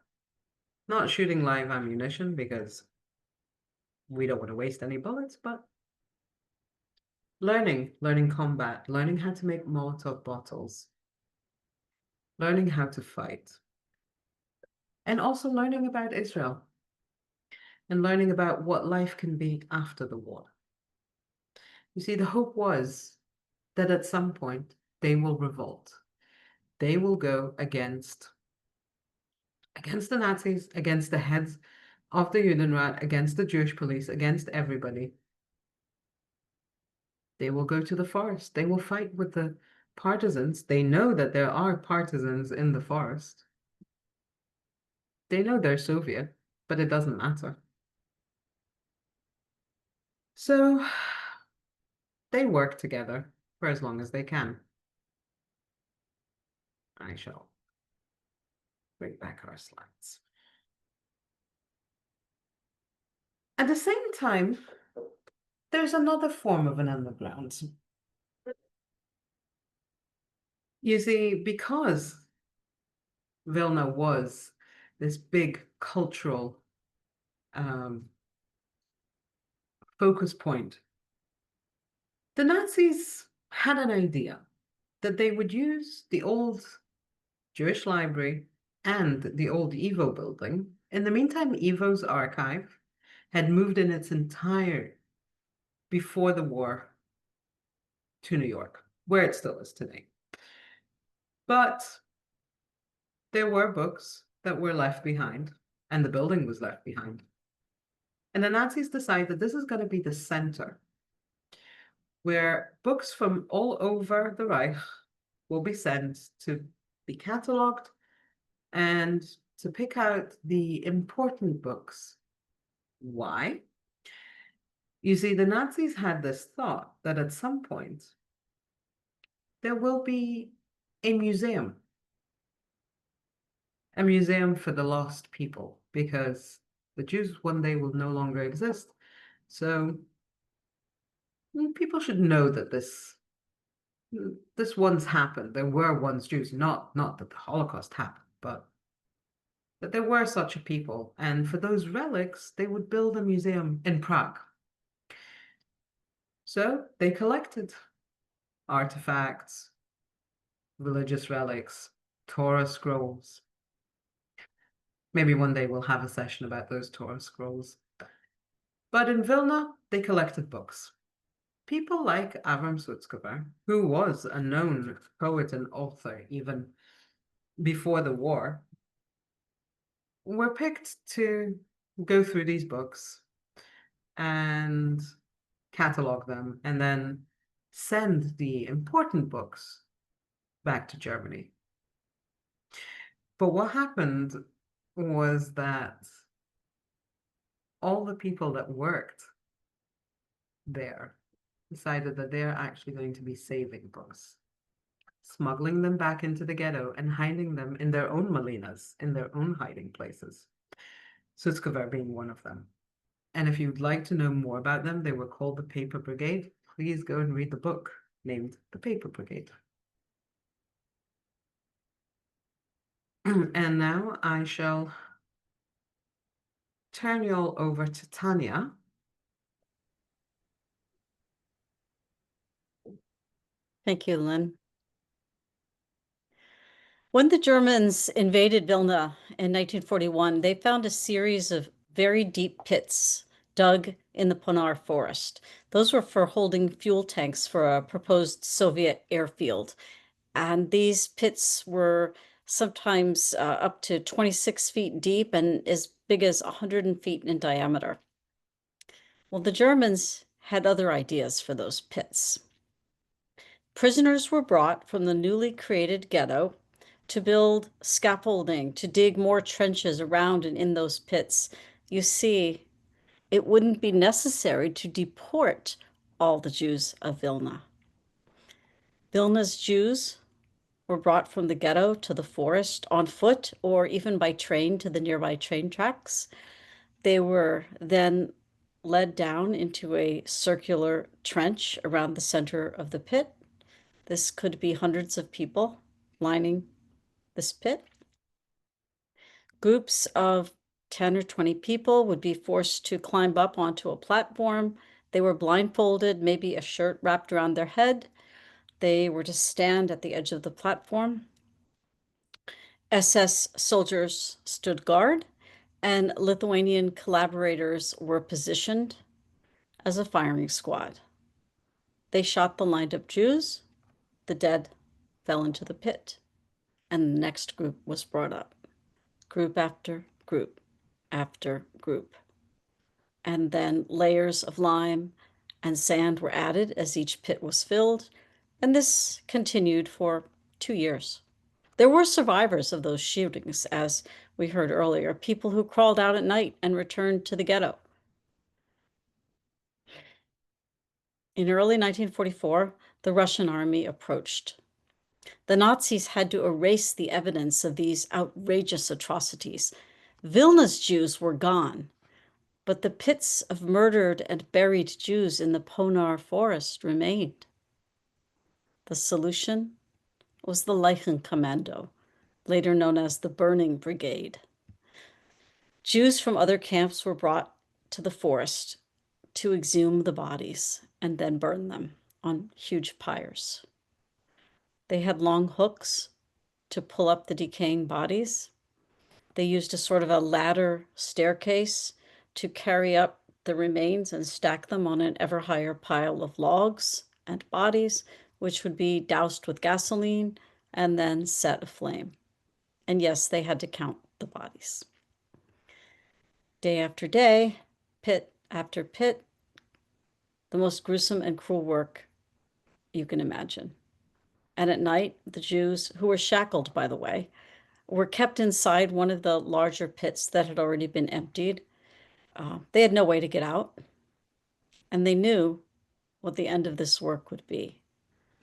Not shooting live ammunition because we don't want to waste any bullets, but learning combat, learning how to make Molotov bottles, learning how to fight, and also learning about Israel and learning about what life can be after the war. You see, the hope was that at some point they will revolt. They will go against the Nazis, against the heads of the Judenrat, against the Jewish police, against everybody. They will go to the forest. They will fight with the partisans. They know that there are partisans in the forest. They know they're Soviet, but it doesn't matter. So they work together for as long as they can. I shall bring back our slides. At the same time, there's another form of an underground. You see, because Vilna was this big cultural focus point, the Nazis had an idea that they would use the old Jewish library and the old Evo building. In the meantime, Evo's archive had moved in its entire before the war to New York, where it still is today. But there were books that were left behind, and the building was left behind. And the Nazis decided that this is going to be the center where books from all over the Reich will be sent to be cataloged and to pick out the important books. Why? You see, the Nazis had this thought that at some point there will be a museum for the lost people, because the Jews one day will no longer exist. So people should know that this once happened. There were once Jews, not that the Holocaust happened, but that there were such a people. And for those relics, they would build a museum in Prague. So they collected artifacts, religious relics, Torah scrolls. Maybe one day we'll have a session about those Torah scrolls. But in Vilna, they collected books. People like Avram Sutzkever, who was a known poet and author even before the war, were picked to go through these books and catalog them and then send the important books back to Germany. But what happened was that all the people that worked there decided that they're actually going to be saving books, smuggling them back into the ghetto and hiding them in their own malinas, in their own hiding places. Sutzkever being one of them. And if you'd like to know more about them, they were called the Paper Brigade. Please go and read the book named The Paper Brigade. And now I shall turn you all over to Tanya. Thank you, Lynn. When the Germans invaded Vilna in 1941, they found a series of very deep pits dug in the Ponar forest. Those were for holding fuel tanks for a proposed Soviet airfield. And these pits were sometimes up to 26 feet deep and as big as 100 feet in diameter. Well, the Germans had other ideas for those pits. Prisoners were brought from the newly created ghetto to build scaffolding, to dig more trenches around and in those pits. You see, it wouldn't be necessary to deport all the Jews of Vilna. Vilna's Jews were brought from the ghetto to the forest on foot or even by train to the nearby train tracks. They were then led down into a circular trench around the center of the pit. This could be hundreds of people lining this pit. Groups of 10 or 20 people would be forced to climb up onto a platform. They were blindfolded, maybe a shirt wrapped around their head. They were to stand at the edge of the platform. SS soldiers stood guard, and Lithuanian collaborators were positioned as a firing squad. They shot the lined up Jews. The dead fell into the pit, and the next group was brought up. Group after group after group. And then layers of lime and sand were added as each pit was filled, and this continued for 2 years. There were survivors of those shootings, as we heard earlier, people who crawled out at night and returned to the ghetto. In early 1944, the Russian army approached. The Nazis had to erase the evidence of these outrageous atrocities. Vilna's Jews were gone, but the pits of murdered and buried Jews in the Ponar forest remained. The solution was the Leichenkommando, later known as the Burning Brigade. Jews from other camps were brought to the forest to exhume the bodies and then burn them on huge pyres. They had long hooks to pull up the decaying bodies. They used a sort of a ladder staircase to carry up the remains and stack them on an ever higher pile of logs and bodies, which would be doused with gasoline and then set aflame. And yes, they had to count the bodies. Day after day, pit after pit, the most gruesome and cruel work you can imagine. And at night, the Jews, who were shackled, by the way, were kept inside one of the larger pits that had already been emptied. They had no way to get out, and they knew what the end of this work would be.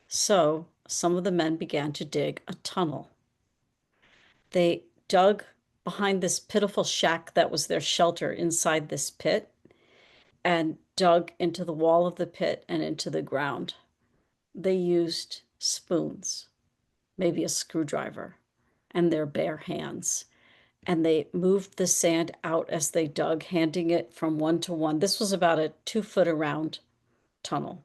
So some of the men began to dig a tunnel. They dug behind this pitiful shack that was their shelter inside this pit and dug into the wall of the pit and into the ground. They used spoons, maybe a screwdriver, and their bare hands. And they moved the sand out as they dug, handing it from one to one. This was about a 2-foot around tunnel.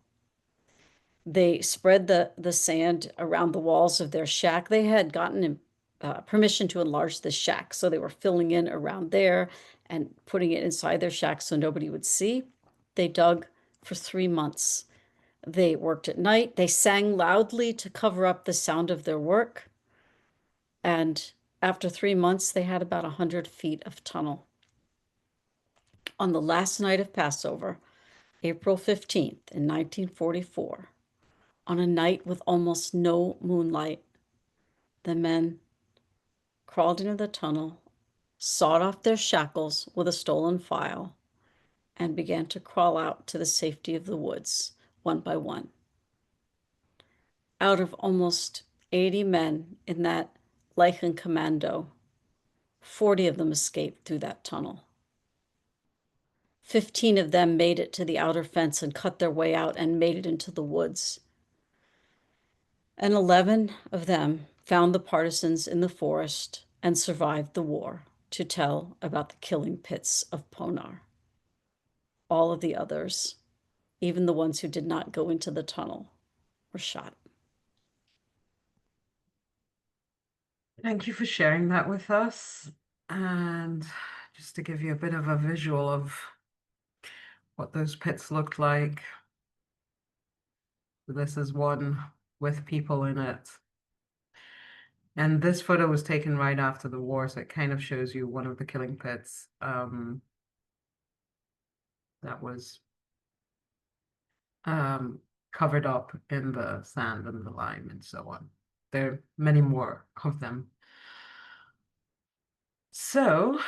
They spread the sand around the walls of their shack. They had gotten permission to enlarge the shack, so they were filling in around there and putting it inside their shack so nobody would see. They dug for 3 months. They worked at night. They sang loudly to cover up the sound of their work. And after 3 months, they had about 100 feet of tunnel. On the last night of Passover, April 15th in 1944, on a night with almost no moonlight, the men crawled into the tunnel, sawed off their shackles with a stolen file, and began to crawl out to the safety of the woods, one by one. Out of almost 80 men in that Leichenkommando, 40 of them escaped through that tunnel. 15 of them made it to the outer fence and cut their way out and made it into the woods. And 11 of them found the partisans in the forest and survived the war to tell about the killing pits of Ponar. All of the others, even the ones who did not go into the tunnel, were shot. Thank you for sharing that with us. And just to give you a bit of a visual of what those pits looked like. This is one with people in it. And this photo was taken right after the war, so it kind of shows you one of the killing pits that was covered up in the sand and the lime and so on. There are many more of them. So,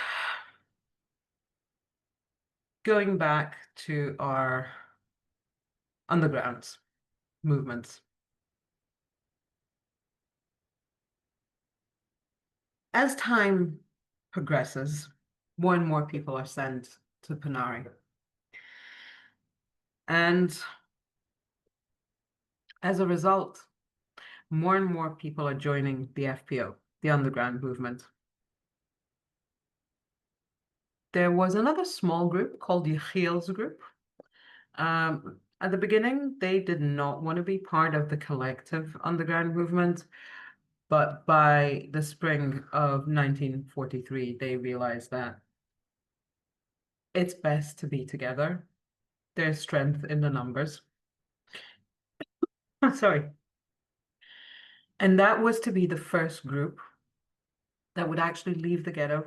going back to our underground movements. As time progresses, more and more people are sent to Panari. And as a result, more and more people are joining the FPO, the underground movement. there was another small group called Yechiel's group. At the beginning, they did not want to be part of the collective underground movement, but by the spring of 1943, they realized that it's best to be together. There's strength in the numbers. Sorry. And that was to be the first group that would actually leave the ghetto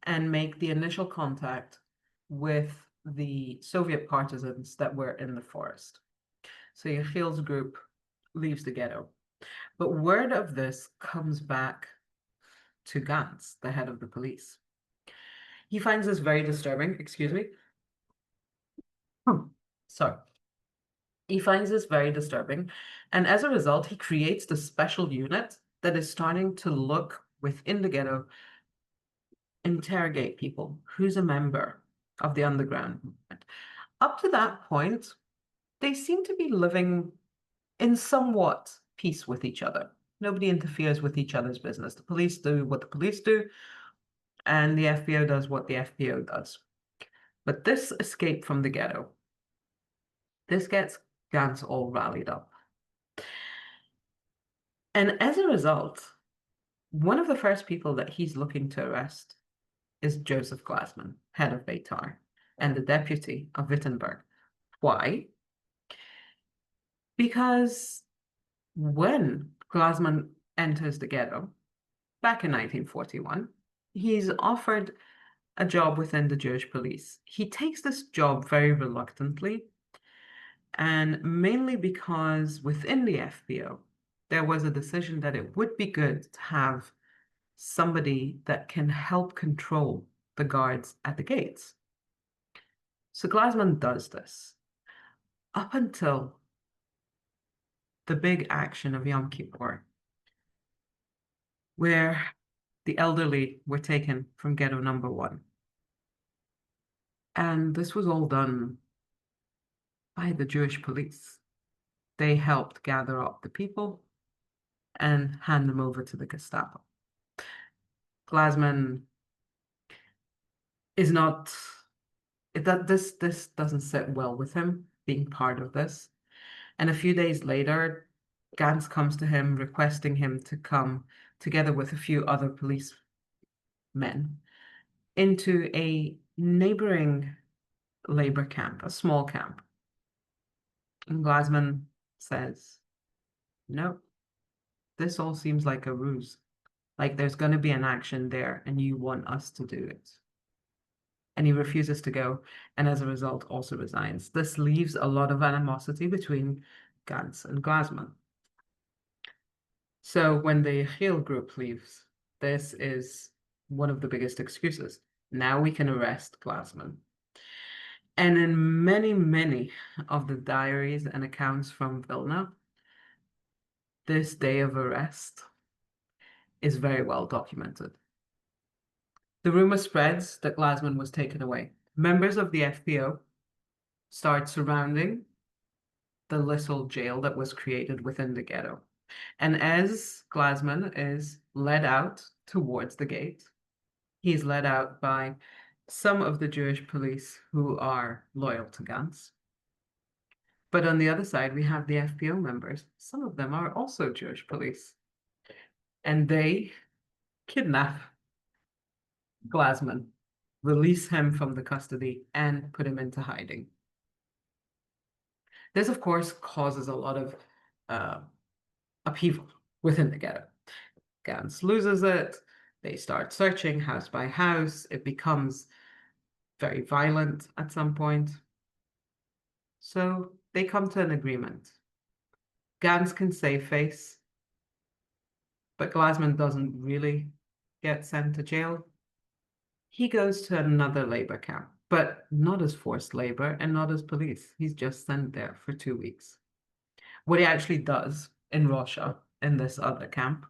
and make the initial contact with the Soviet partisans that were in the forest. So Yechiel's group leaves the ghetto. But word of this comes back to Gantz, the head of the police. He finds this very disturbing, excuse me. Sorry. He finds this very disturbing, and as a result, he creates the special unit that is starting to look within the ghetto, interrogate people. Who's a member of the underground movement? Up to that point, they seem to be living in somewhat peace with each other. Nobody interferes with each other's business. The police do what the police do, and the FBO does what the FBO does. But this escape from the ghetto, this gets Gantz all rallied up. And as a result, one of the first people that he's looking to arrest is Joseph Glassman, head of Beitar, and the deputy of Wittenberg. Why? Because when Glassman enters the ghetto, back in 1941, he's offered a job within the Jewish police. He takes this job very reluctantly, and mainly because within the FBO, there was a decision that it would be good to have somebody that can help control the guards at the gates. So Glassman does this up until the big action of Yom Kippur, where the elderly were taken from ghetto number 1. And this was all done by the Jewish police. They helped gather up the people and hand them over to the Gestapo. Glassman is not, this doesn't sit well with him, being part of this. And a few days later, Gantz comes to him requesting him to come together with a few other policemen into a neighboring labor camp, a small camp. And Glassman says, no, this all seems like a ruse. Like there's going to be an action there and you want us to do it. And he refuses to go, and as a result also resigns. This leaves a lot of animosity between Gantz and Glassman. So when the Yechiel group leaves, this is one of the biggest excuses. Now we can arrest Glassman. And in many, many of the diaries and accounts from Vilna, this day of arrest is very well documented. The rumor spreads that Glassman was taken away. Members of the FBO start surrounding the little jail that was created within the ghetto. And as Glassman is led out towards the gate, he's led out by some of the Jewish police who are loyal to Gantz. But on the other side, we have the FBO members. Some of them are also Jewish police. And they kidnap Glassman, release him from the custody, and put him into hiding. This, of course, causes a lot of upheaval within the ghetto. Gantz loses it. They start searching house by house. It becomes very violent at some point. So they come to an agreement. Gantz can save face, but Glassman doesn't really get sent to jail. He goes to another labor camp, but not as forced labor and not as police. He's just sent there for 2 weeks. What he actually does in Russia, in this other camp,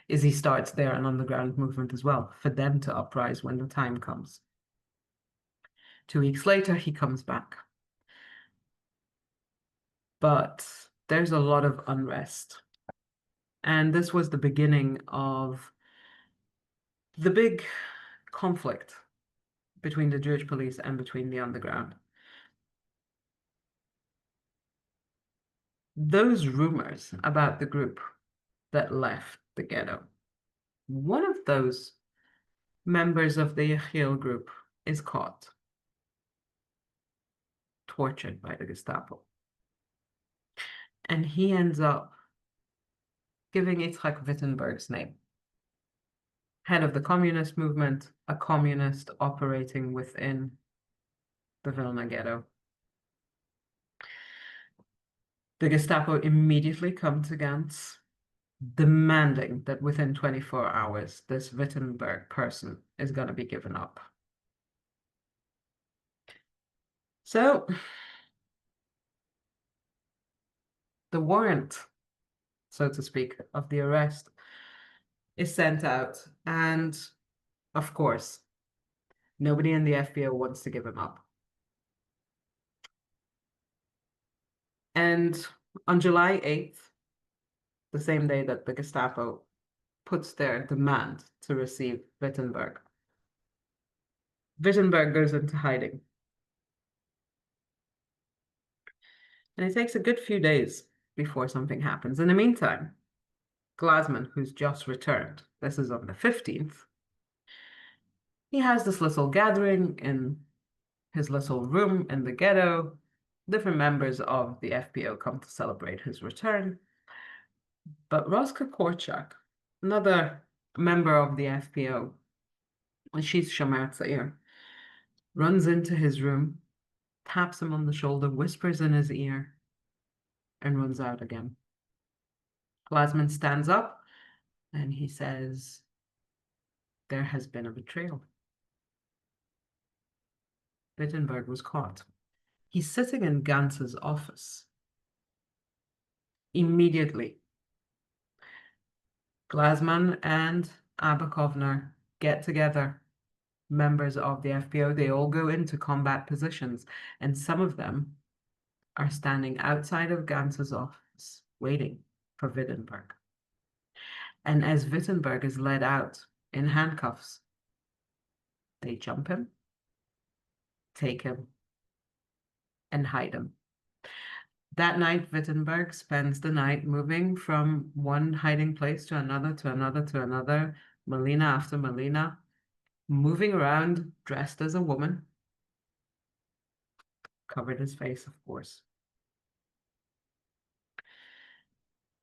is he starts there an underground movement as well, for them to uprise when the time comes. 2 weeks later, he comes back. But there's a lot of unrest. And this was the beginning of the big conflict between the Jewish police and between the underground. Those rumors about the group that left the ghetto, one of those members of the Yechiel group is caught, tortured by the Gestapo. And he ends up giving Yitzhak Wittenberg's name. Head of the communist movement, a communist operating within the Vilna ghetto. The Gestapo immediately come to Gantz, demanding that within 24 hours, this Wittenberg person is going to be given up. So, the warrant, so to speak, of the arrest is sent out. And of course, nobody in the FBO wants to give him up. And on July 8th, the same day that the Gestapo puts their demand to receive Wittenberg, Wittenberg goes into hiding. And it takes a good few days before something happens. In the meantime, Glasman, who's just returned, this is on the 15th, he has this little gathering in his little room in the ghetto. Different members of the FBO come to celebrate his return. But Roska Korczak, another member of the FBO, and she's Shomer Tzair, runs into his room, taps him on the shoulder, whispers in his ear, and runs out again. Glasman stands up and he says, there has been a betrayal. Wittenberg was caught. He's sitting in Gantz's office. Immediately, Glasman and Abba Kovner get together, members of the FBO. They all go into combat positions, and some of them are standing outside of Gantz's office, waiting for Wittenberg. And as Wittenberg is led out in handcuffs, they jump him, take him, and hide him. That night, Wittenberg spends the night moving from one hiding place to another, to another, to another, Melina after Melina, moving around dressed as a woman, covered his face, of course.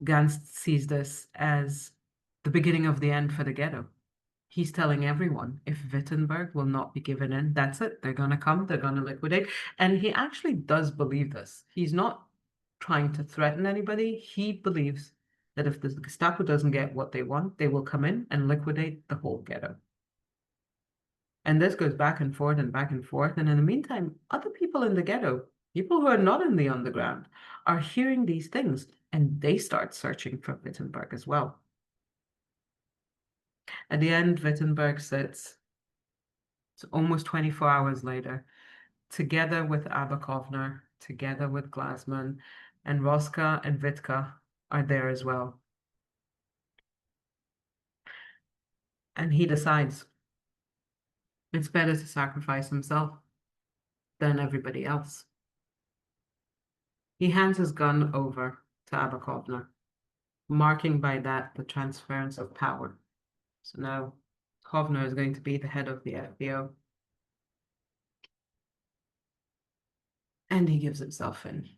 Gantz sees this as the beginning of the end for the ghetto. He's telling everyone, if Wittenberg will not be given in, that's it. They're going to come, they're going to liquidate. And he actually does believe this. He's not trying to threaten anybody. He believes that if the Gestapo doesn't get what they want, they will come in and liquidate the whole ghetto. And this goes back and forth and back and forth. And in the meantime, other people in the ghetto, people who are not in the underground, are hearing these things, and they start searching for Wittenberg as well. At the end, Wittenberg sits, it's almost 24 hours later, together with Abba Kovner, together with Glasman, and Roska and Vitka are there as well. And he decides it's better to sacrifice himself than everybody else. He hands his gun over to Abba Kovner, marking by that the transference of power. So now Kovner is going to be the head of the FBO. And he gives himself in.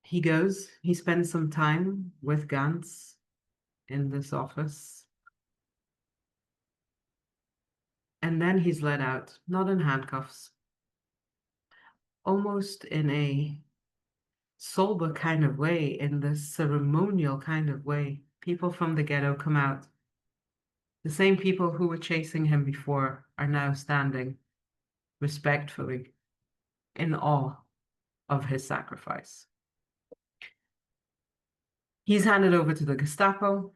He goes, he spends some time with Gantz in this office. And then he's let out, not in handcuffs, almost in a sober kind of way, in this ceremonial kind of way. People from the ghetto come out. The same people who were chasing him before are now standing respectfully in awe of his sacrifice. He's handed over to the Gestapo,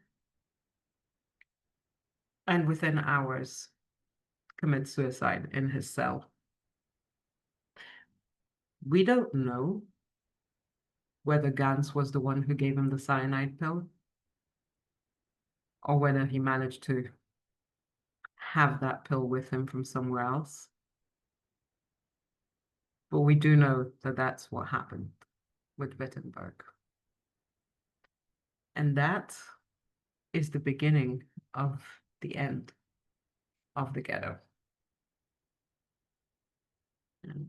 and within hours commits suicide in his cell. We don't know whether Gantz was the one who gave him the cyanide pill, or whether he managed to have that pill with him from somewhere else. but we do know that that's what happened with Wittenberg. And that is the beginning of the end of the ghetto. And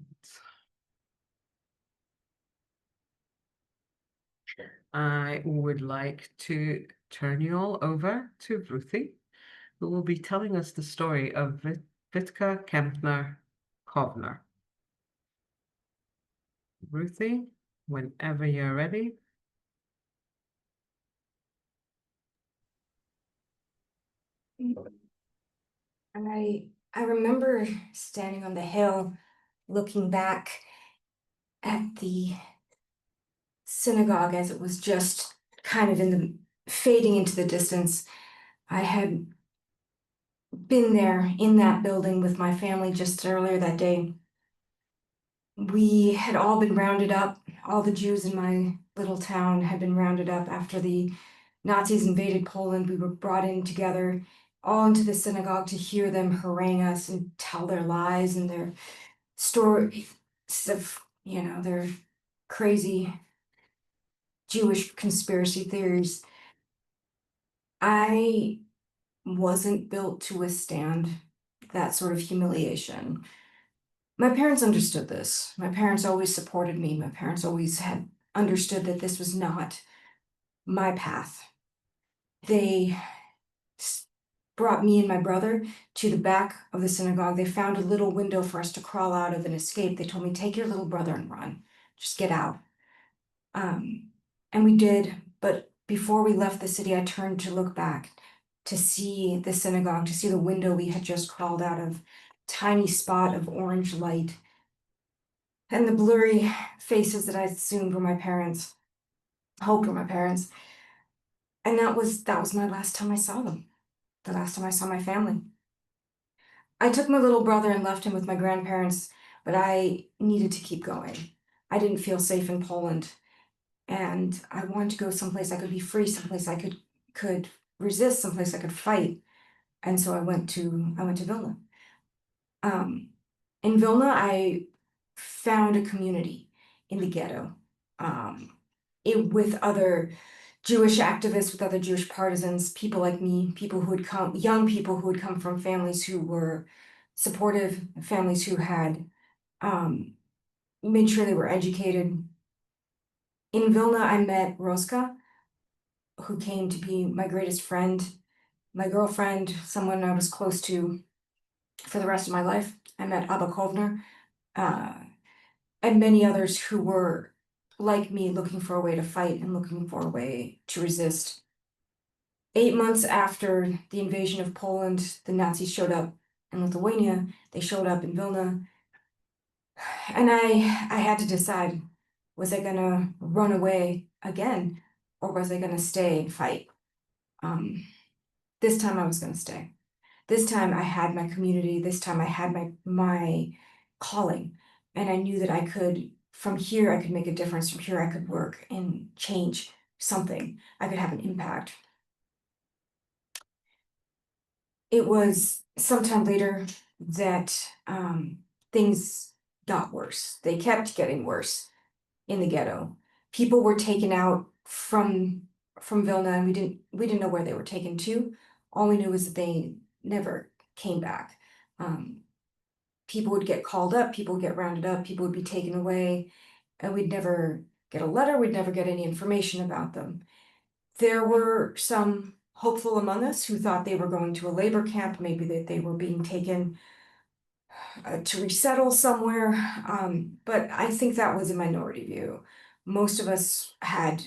I would like to turn you all over to Ruthie, who will be telling us the story of Witka Kempner Kovner. Ruthie, whenever you're ready. I remember standing on the hill, looking back at the synagogue as it was just kind of fading into the distance. I had been there in that building with my family just earlier that day. We had all been rounded up. All the Jews in my little town had been rounded up after the Nazis invaded Poland. We were brought in together, all into the synagogue to hear them harangue us and tell their lies and their stories of, their crazy Jewish conspiracy theories. I wasn't built to withstand that sort of humiliation. My parents understood this. My parents always supported me. My parents always had understood that this was not my path. They brought me and my brother to the back of the synagogue. They found a little window for us to crawl out of and escape. They told me, take your little brother and run. Just get out. And we did. But before we left the city, I turned to look back to see the synagogue, to see the window we had just crawled out of, tiny spot of orange light, and the blurry faces that I assumed were my parents, hoped were my parents. And that was my last time I saw them, the last time I saw my family. I took my little brother and left him with my grandparents, but I needed to keep going. I didn't feel safe in Poland, and I wanted to go someplace I could be free, someplace I could resist, someplace I could fight. And so I went to Vilna. In Vilna, I found a community in the ghetto, with other Jewish activists, with other Jewish partisans, people like me, young people who had come from families who were supportive, families who had made sure they were educated. In Vilna, I met Roska, who came to be my greatest friend, my girlfriend, someone I was close to for the rest of my life. I met Abba Kovner, and many others who were like me, looking for a way to fight and looking for a way to resist. 8 months after the invasion of Poland, the Nazis showed up in Lithuania. They showed up in Vilna. And I had to decide, was I gonna run away again, or was I gonna stay and fight? This time I was gonna stay. This time I had my community. This time I had my calling, and I knew that I could, from here, I could make a difference. From here, I could work and change something. I could have an impact. It was sometime later that things got worse. They kept getting worse in the ghetto. People were taken out from Vilna, and we didn't know where they were taken to. All we knew was that they never came back. People would get called up, people would get rounded up, people would be taken away, and we'd never get a letter, we'd never get any information about them. There were some hopeful among us who thought they were going to a labor camp, maybe that they were being taken to resettle somewhere, but I think that was a minority view. Most of us had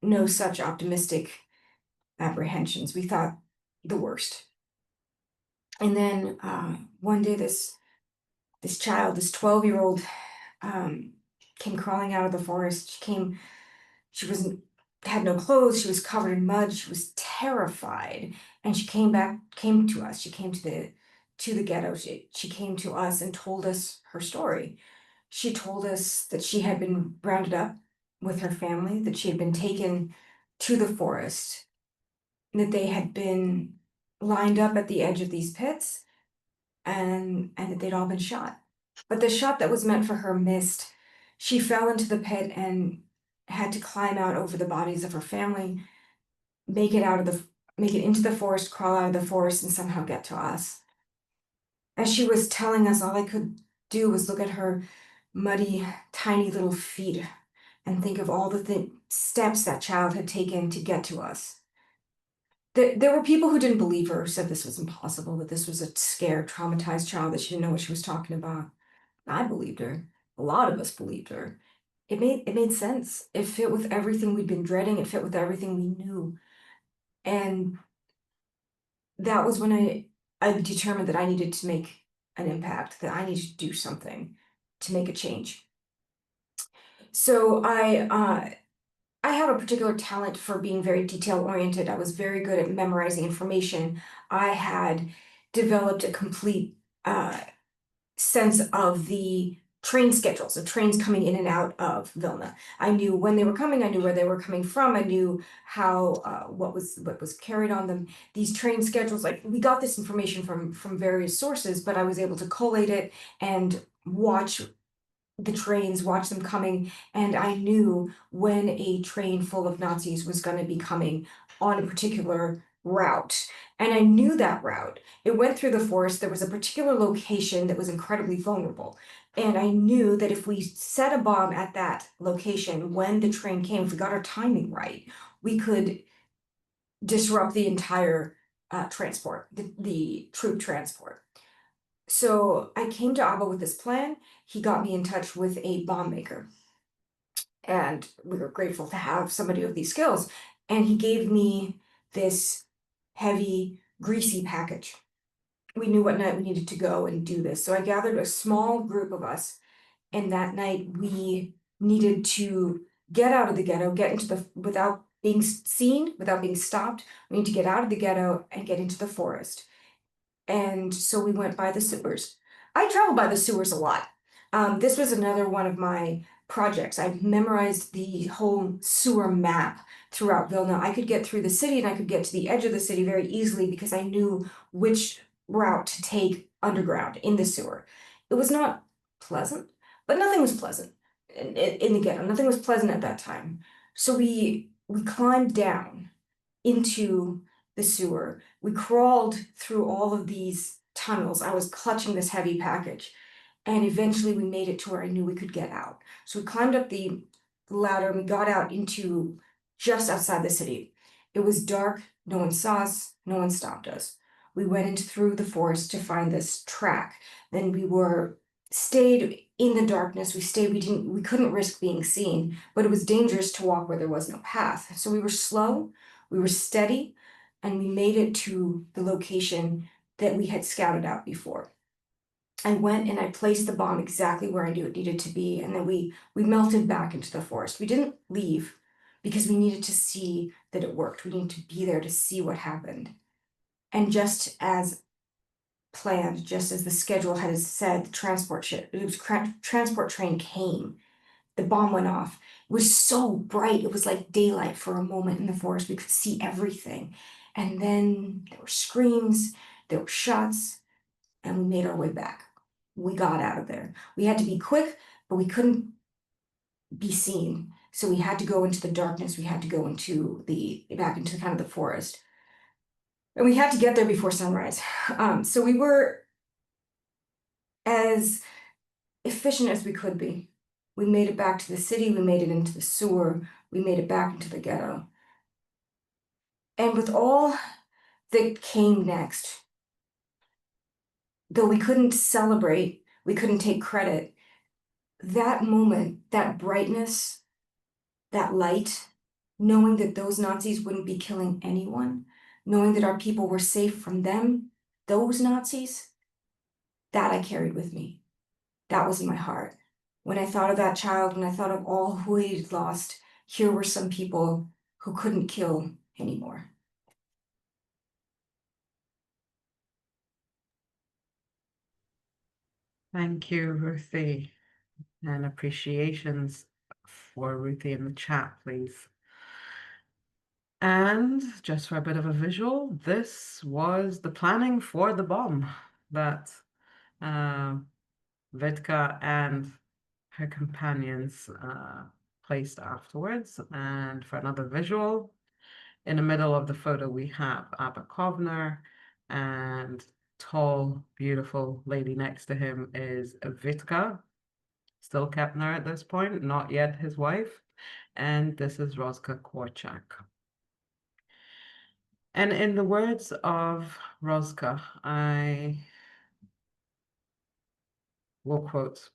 no such optimistic apprehensions. We thought the worst. And then one day this child, this 12-year-old, came crawling out of the forest. She had no clothes, she was covered in mud, she was terrified. And she came to us, she came to the ghetto, she came to us and told us her story. She told us that she had been rounded up with her family, that she had been taken to the forest, and that they had been lined up at the edge of these pits, and that they'd all been shot. But the shot that was meant for her missed. She fell into the pit and had to climb out over the bodies of her family, make it into the forest, crawl out of the forest, and somehow get to us. As she was telling us, all I could do was look at her muddy, tiny little feet and think of all the steps that child had taken to get to us. There were people who didn't believe her, who said this was impossible, that this was a scared, traumatized child, that she didn't know what she was talking about. I believed her. A lot of us believed her. It made sense. It fit with everything we'd been dreading. It fit with everything we knew. And that was when I determined that I needed to make an impact, that I needed to do something to make a change. So I have a particular talent for being very detail oriented. I was very good at memorizing information. I had developed a complete sense of the train schedules of trains coming in and out of Vilna. I knew when they were coming, I knew where they were coming from, I knew how what was carried on them. These train schedules, like, we got this information from various sources, but I was able to collate it and watch the trains, watch them coming, and I knew when a train full of Nazis was going to be coming on a particular route. And I knew that route. It went through the forest. There was a particular location that was incredibly vulnerable. And I knew that if we set a bomb at that location when the train came, if we got our timing right, we could disrupt the entire transport, the troop transport. So I came to Abba with this plan. He got me in touch with a bomb maker. And we were grateful to have somebody with these skills. And he gave me this heavy, greasy package. We knew what night we needed to go and do this. So I gathered a small group of us. And that night we needed to get out of the ghetto, get into the, without being seen, without being stopped. We need to get out of the ghetto and get into the forest. And so we went by the sewers. I travel by the sewers a lot. This was another one of my projects. I memorized the whole sewer map throughout Vilna. I could get through the city and I could get to the edge of the city very easily because I knew which route to take underground in the sewer. It was not pleasant, but nothing was pleasant in the ghetto. Nothing was pleasant at that time. So we climbed down into the sewer. We crawled through all of these tunnels. I was clutching this heavy package. And eventually we made it to where I knew we could get out. So we climbed up the ladder and we got out into just outside the city. It was dark, no one saw us, no one stopped us. We went through the forest to find this track. Then we stayed in the darkness. We couldn't risk being seen, but it was dangerous to walk where there was no path. So we were slow, we were steady, and we made it to the location that we had scouted out before. I went and I placed the bomb exactly where I knew it needed to be, and then we melted back into the forest. We didn't leave because we needed to see that it worked. We needed to be there to see what happened. And just as planned, just as the schedule had said, the transport train came. The bomb went off. It was so bright. It was like daylight for a moment in the forest. We could see everything. And then there were screams, there were shots, and we made our way back. We got out of there. We had to be quick, but we couldn't be seen. So we had to go into the darkness. We had to go back into kind of the forest. And we had to get there before sunrise. So we were as efficient as we could be. We made it back to the city, we made it into the sewer, we made it back into the ghetto. And with all that came next, though we couldn't celebrate, we couldn't take credit, that moment, that brightness, that light, knowing that those Nazis wouldn't be killing anyone, knowing that our people were safe from them, those Nazis, that I carried with me. That was in my heart. When I thought of that child, when I thought of all who he'd lost, here were some people who couldn't kill anymore. Thank you, Ruthie, and appreciations for Ruthie in the chat, please. And just for a bit of a visual, this was the planning for the bomb that Vitka and her companions placed afterwards. And for another visual, in the middle of the photo, we have Abba Kovner, and tall, beautiful lady next to him is Vitka, still Kepner at this point, not yet his wife. And this is Roska Korczak. And in the words of Roska, I will quote,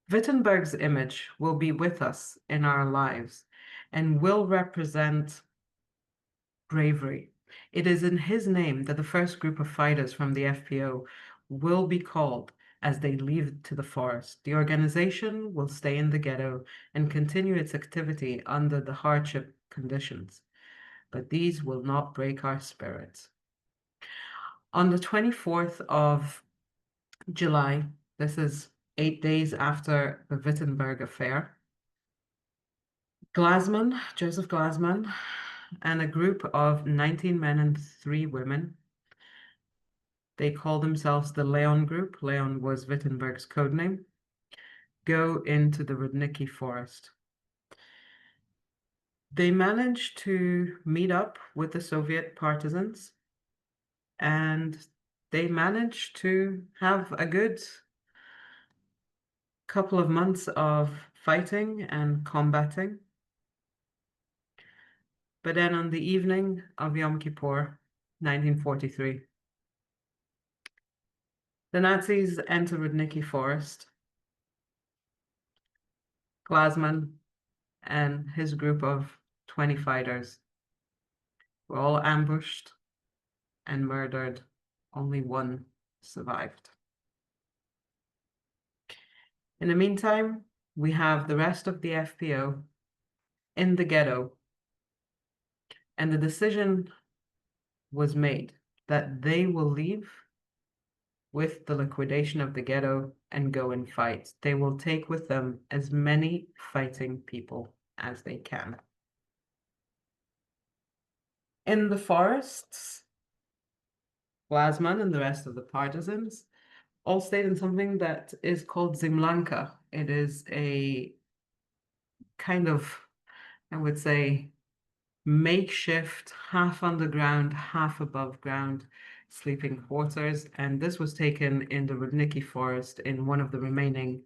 Wittenberg's image will be with us in our lives and will represent bravery. It is in his name that the first group of fighters from the FPO will be called as they leave to the forest. The organization will stay in the ghetto and continue its activity under the hardship conditions, but these will not break our spirits. On the 24th of July, this is 8 days after the Wittenberg affair, Glasman, Joseph Glasman, and a group of 19 men and 3 women, they call themselves the Leon Group, Leon was Wittenberg's code name, go into the Rudniki forest. They managed to meet up with the Soviet partisans, and they managed to have a good couple of months of fighting and combating. But then on the evening of Yom Kippur, 1943, the Nazis enter Rudniki Forest. Glasman and his group of 20 fighters were all ambushed and murdered. Only one survived. In the meantime, we have the rest of the FPO in the ghetto, and the decision was made that they will leave with the liquidation of the ghetto and go and fight. They will take with them as many fighting people as they can. In the forests, Glasman and the rest of the partisans all stayed in something that is called Zimlanka. It is a kind of, I would say, makeshift, half underground, half above ground sleeping quarters. And this was taken in the Rudniki forest in one of the remaining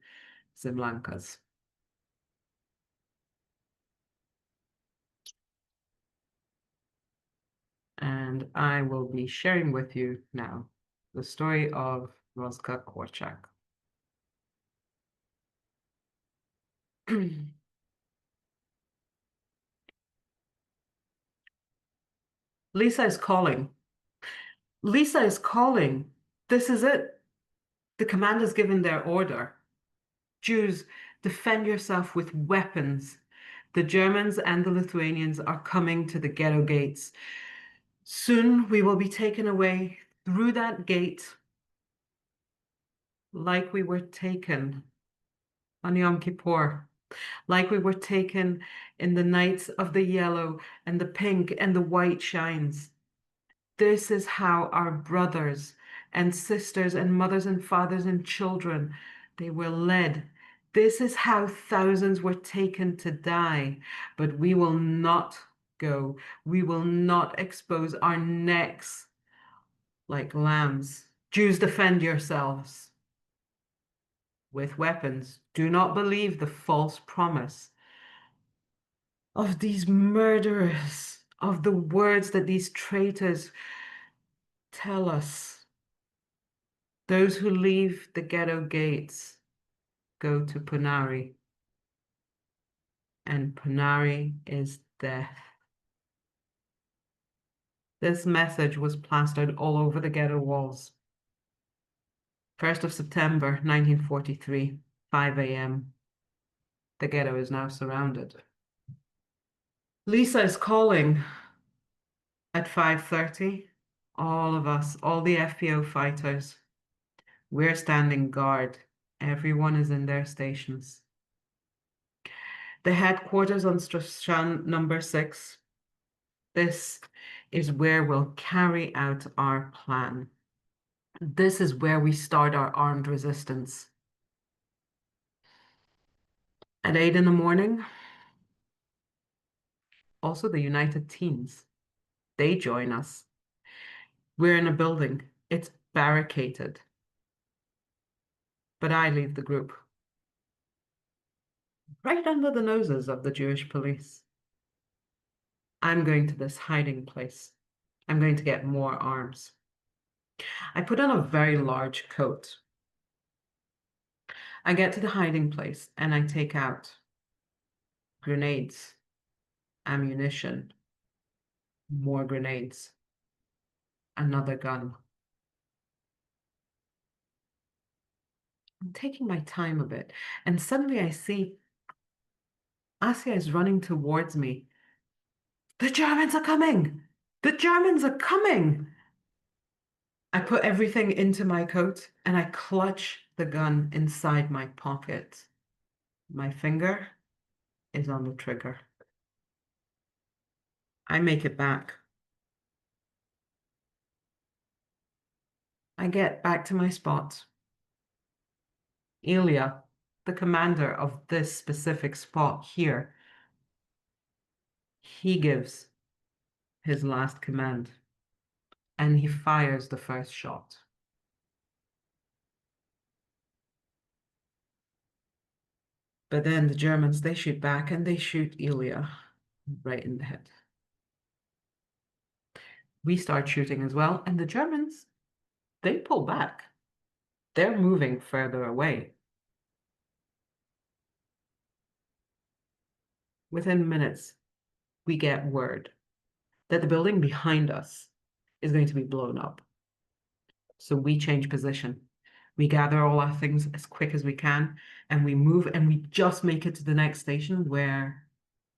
Zimlankas. And I will be sharing with you now the story of Roska Korczak. Lisa is calling. Lisa is calling. This is it. The command has given their order. Jews, defend yourself with weapons. The Germans and the Lithuanians are coming to the ghetto gates. Soon we will be taken away through that gate like we were taken on Yom Kippur, like we were taken in the nights of the yellow and the pink and the white shines. This is how our brothers and sisters and mothers and fathers and children, they were led. This is how thousands were taken to die, but we will not go. We will not expose our necks like lambs. Jews, defend yourselves with weapons. Do not believe the false promise of these murderers, of the words that these traitors tell us. Those who leave the ghetto gates go to Punari, and Punari is death. This message was plastered all over the ghetto walls. 1st of September, 1943, 5 a.m. The ghetto is now surrounded. Lisa is calling at 5:30. All of us, all the FPO fighters, we're standing guard. Everyone is in their stations. The headquarters on Strashan number 6. This is where we'll carry out our plan. This is where we start our armed resistance. At 8 in the morning, also the United Teens, they join us. We're in a building. It's barricaded. But I leave the group. Right under the noses of the Jewish police. I'm going to this hiding place. I'm going to get more arms. I put on a very large coat. I get to the hiding place and I take out grenades, ammunition, more grenades, another gun. I'm taking my time a bit, and suddenly I see Asia is running towards me. The Germans are coming! The Germans are coming! I put everything into my coat and I clutch the gun inside my pocket. My finger is on the trigger. I make it back. I get back to my spot. Ilya, the commander of this specific spot here, he gives his last command and he fires the first shot. But then the Germans, they shoot back and they shoot Ilya right in the head. We start shooting as well, and the Germans, they pull back. They're moving further away. Within minutes, we get word that the building behind us is going to be blown up. So we change position. We gather all our things as quick as we can, and we move, and we just make it to the next station where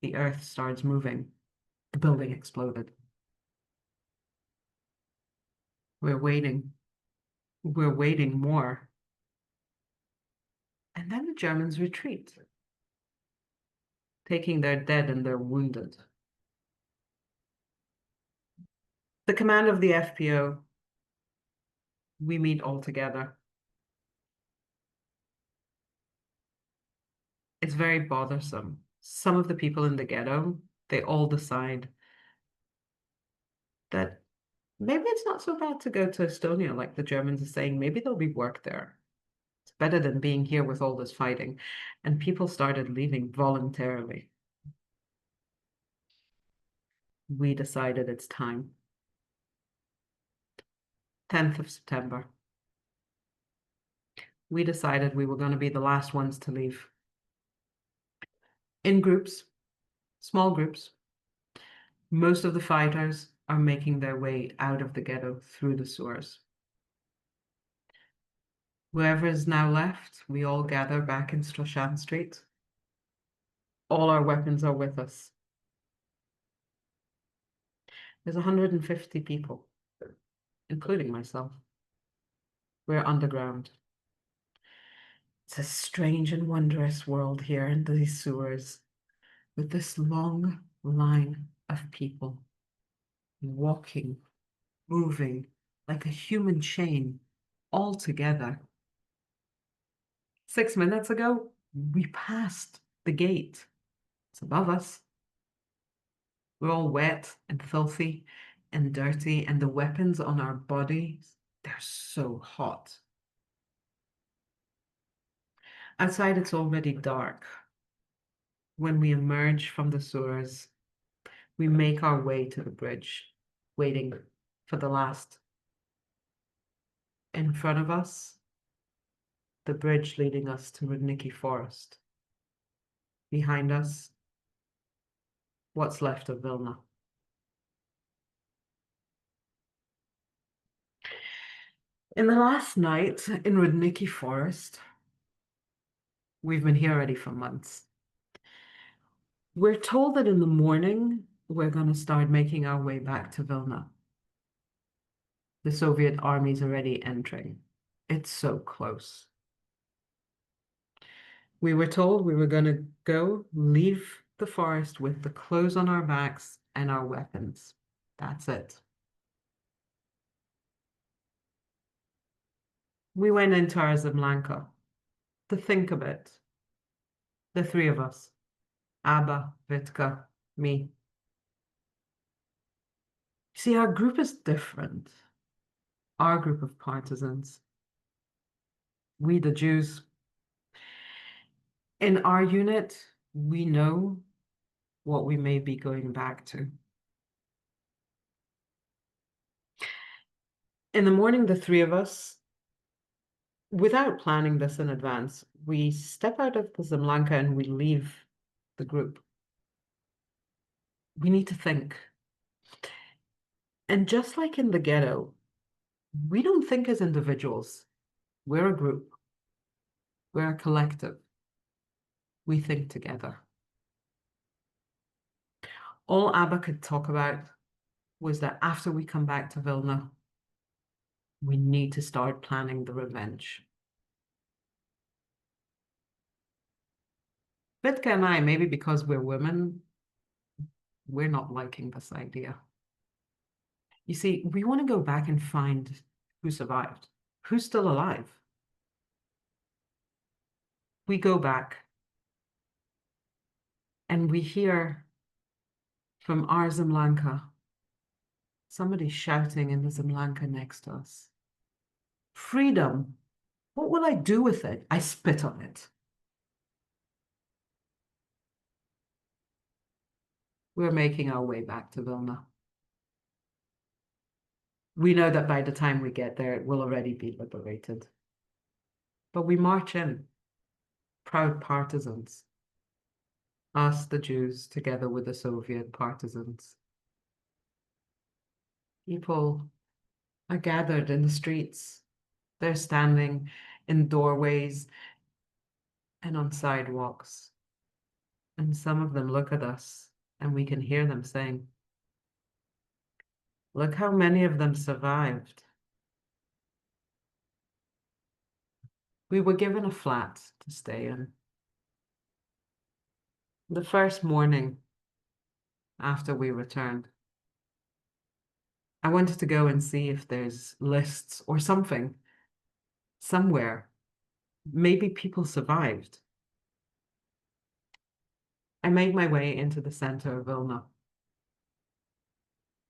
the earth starts moving. The building exploded. We're waiting. We're waiting more. And then the Germans retreat, taking their dead and their wounded. The command of the FPO, we meet all together. It's very bothersome. Some of the people in the ghetto, they all decide that maybe it's not so bad to go to Estonia, like the Germans are saying. Maybe there'll be work there. It's better than being here with all this fighting. And people started leaving voluntarily. We decided it's time. 10th of September. We decided we were going to be the last ones to leave. In groups, small groups, most of the fighters are making their way out of the ghetto through the sewers. Whoever is now left, we all gather back in Strashan Street. All our weapons are with us. There's 150 people, including myself. We're underground. It's a strange and wondrous world here in these sewers, with this long line of people walking, moving like a human chain, all together. 6 minutes ago, we passed the gate. It's above us. We're all wet and filthy and dirty, and the weapons on our bodies, they're so hot. Outside, it's already dark. When we emerge from the sewers, we make our way to the bridge, waiting for the last. In front of us, the bridge leading us to Rudnicki Forest. Behind us, what's left of Vilna. In the last night in Rudnicki Forest, we've been here already for months. We're told that in the morning, we're going to start making our way back to Vilna. The Soviet army's already entering. It's so close. We were told we were going to go leave the forest with the clothes on our backs and our weapons. That's it. We went into our Zemlanka to think a bit. The three of us. Abba, Vitka, me. See, our group is different. Our group of partisans. We, the Jews. In our unit, we know what we may be going back to. In the morning, the three of us, without planning this in advance, we step out of the Zemlanka and we leave the group. We need to think. And just like in the ghetto, we don't think as individuals. We're a group. We're a collective. We think together. All Abba could talk about was that after we come back to Vilna, we need to start planning the revenge. Vitka and I, maybe because we're women, we're not liking this idea. You see, we want to go back and find who survived, who's still alive. We go back and we hear from our Zemlanka, somebody shouting in the Zemlanka next to us. Freedom, what will I do with it? I spit on it. We're making our way back to Vilna. We know that by the time we get there, it will already be liberated. But we march in, proud partisans. Us, the Jews, together with the Soviet partisans. People are gathered in the streets. They're standing in doorways and on sidewalks. And some of them look at us and we can hear them saying, "Look how many of them survived." We were given a flat to stay in. The first morning after we returned, I wanted to go and see if there's lists or something somewhere. Maybe people survived. I made my way into the center of Vilna.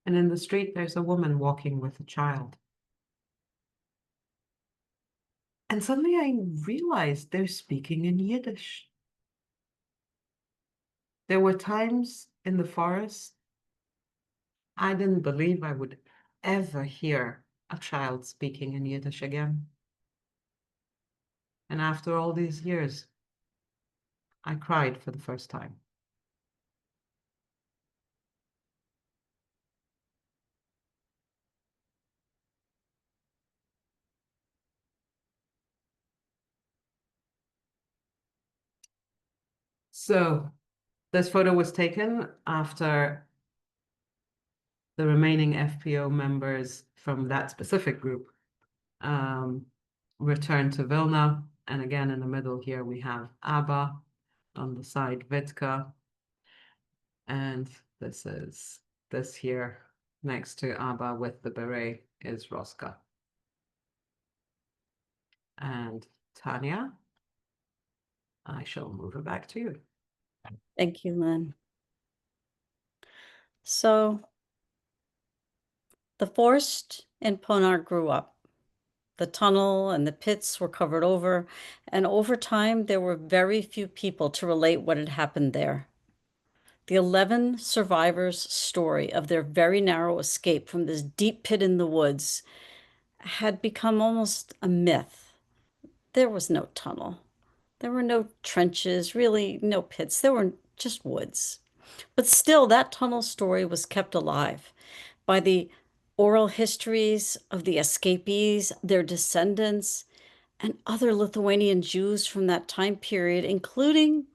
And in the street, there's a woman walking with a child. And suddenly I realized they're speaking in Yiddish. There were times in the forest I didn't believe I would ever hear a child speaking in Yiddish again. And after all these years, I cried for the first time. So this photo was taken after the remaining FPO members from that specific group returned to Vilna. And again, in the middle here, we have Abba, on the side, Vitka. And this here next to Abba with the beret is Roska. And Tanya, I shall move it back to you. Thank you, Lynn. So the forest in Ponar grew up. The tunnel and the pits were covered over, and over time, there were very few people to relate what had happened there. The 11 survivors' story of their very narrow escape from this deep pit in the woods had become almost a myth. There was no tunnel. There were no trenches, really no pits. There were just woods. But still, that tunnel story was kept alive by the oral histories of the escapees, their descendants, and other Lithuanian Jews from that time period, including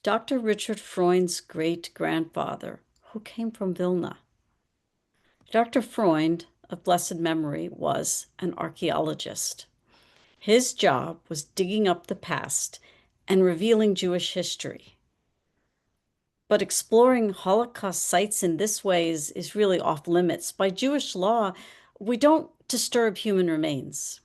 Dr. Richard Freund's great-grandfather, who came from Vilna. Dr. Freund, of blessed memory, was an archaeologist. His job was digging up the past and revealing Jewish history. But exploring Holocaust sites in this way is really off limits. By Jewish law, we don't disturb human remains.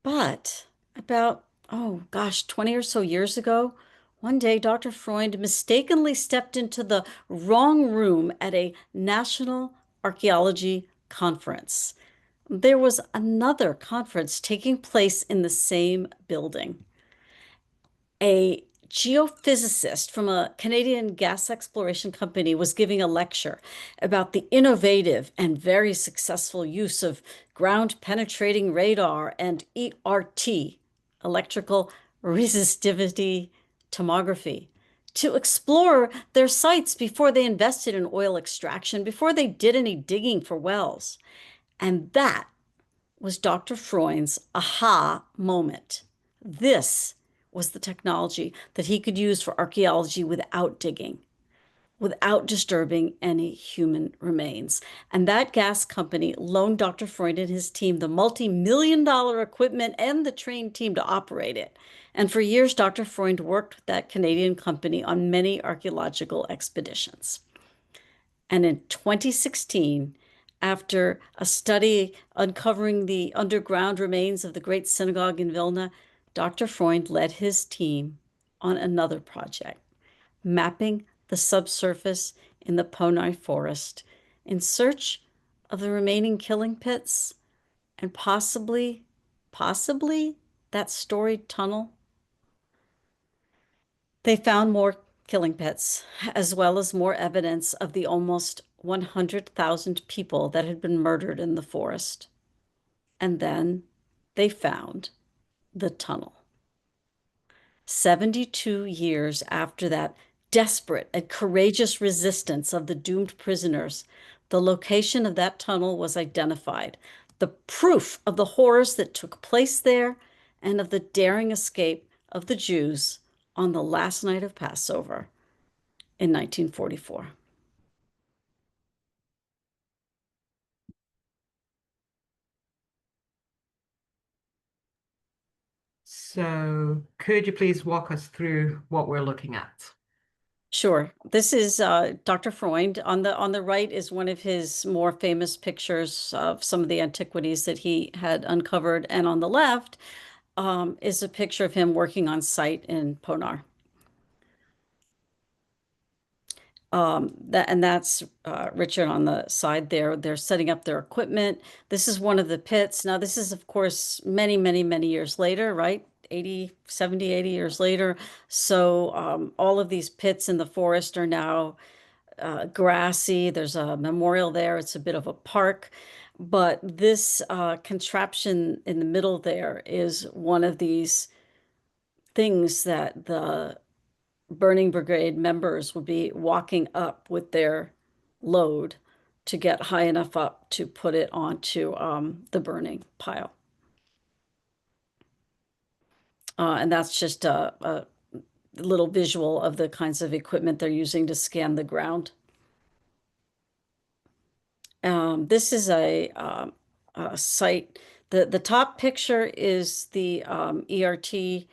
But about oh gosh, 20 or so years ago, one day Dr. Freund mistakenly stepped into the wrong room at a national archaeology conference. There was another conference taking place in the same building. A geophysicist from a Canadian gas exploration company was giving a lecture about the innovative and very successful use of ground penetrating radar and ERT, electrical resistivity tomography, to explore their sites before they invested in oil extraction, before they did any digging for wells. And that was Dr. Freund's aha moment. This was the technology that he could use for archaeology without digging, without disturbing any human remains. And that gas company loaned Dr. Freund and his team the multi-million-dollar equipment and the trained team to operate it. And for years, Dr. Freund worked with that Canadian company on many archaeological expeditions. And in 2016, after a study uncovering the underground remains of the Great Synagogue in Vilna, Dr. Freund led his team on another project, mapping the subsurface in the Ponai forest in search of the remaining killing pits and possibly that storied tunnel. They found more killing pits, as well as more evidence of the almost 100,000 people that had been murdered in the forest. And then they found the tunnel. 72 years after that desperate and courageous resistance of the doomed prisoners, the location of that tunnel was identified, the proof of the horrors that took place there and of the daring escape of the Jews on the last night of Passover in 1944. So could you please walk us through what we're looking at? Sure. This is Dr. Freund. On the right is one of his more famous pictures of some of the antiquities that he had uncovered. And on the left is a picture of him working on site in Ponar. That's Richard on the side there. They're setting up their equipment. This is one of the pits. Now, this is, of course, many, many, many years later, right? 70, 80 years later. So all of these pits in the forest are now grassy. There's a memorial there. It's a bit of a park. But this contraption in the middle there is one of these things that the burning brigade members would be walking up with their load to get high enough up to put it onto the burning pile. And that's just a little visual of the kinds of equipment they're using to scan the ground. This is a site. The top picture is the ERT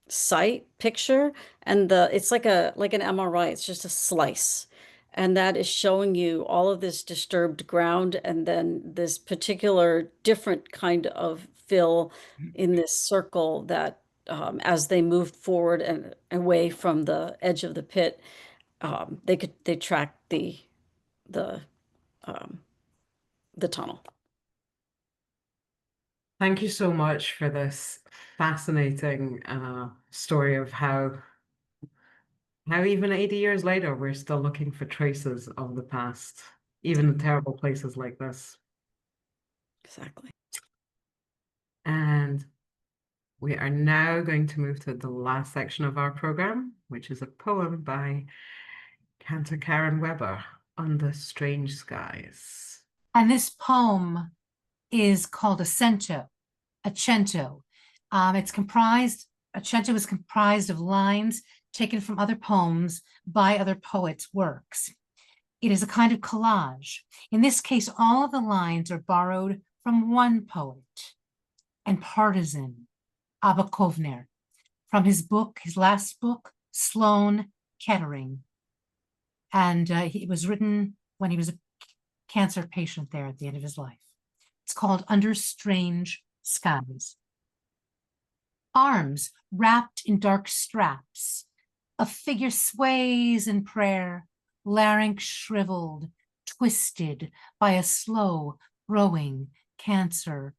site picture, and it's like an MRI. It's just a slice, and that is showing you all of this disturbed ground, and then this particular different kind of fill in this circle that, as they moved forward and away from the edge of the pit, they tracked the tunnel. Thank you so much for this fascinating story of how even 80 years later, we're still looking for traces of the past, even in terrible places like this. Exactly. And we are now going to move to the last section of our program, which is a poem by Cantor Karen Weber, Under Strange Skies. And this poem is called a cento. A cento is comprised of lines taken from other poems by other poets' works. It is a kind of collage. In this case, all of the lines are borrowed from one poet and partisan, Abba Kovner, from his last book, Sloan Kettering. And it was written when he was a cancer patient there at the end of his life. It's called Under Strange Skies. arms wrapped in dark straps. A figure sways in prayer, larynx shriveled, twisted by a slow growing cancer.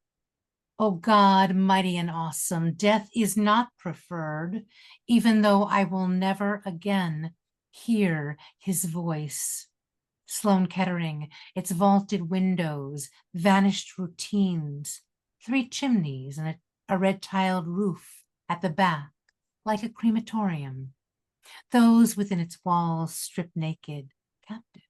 O God, mighty and awesome, death is not preferred, even though I will never again hear his voice. Sloan Kettering, its vaulted windows, vanished routines, 3 chimneys and a red-tiled roof at the back, like a crematorium. Those within its walls stripped naked, captive.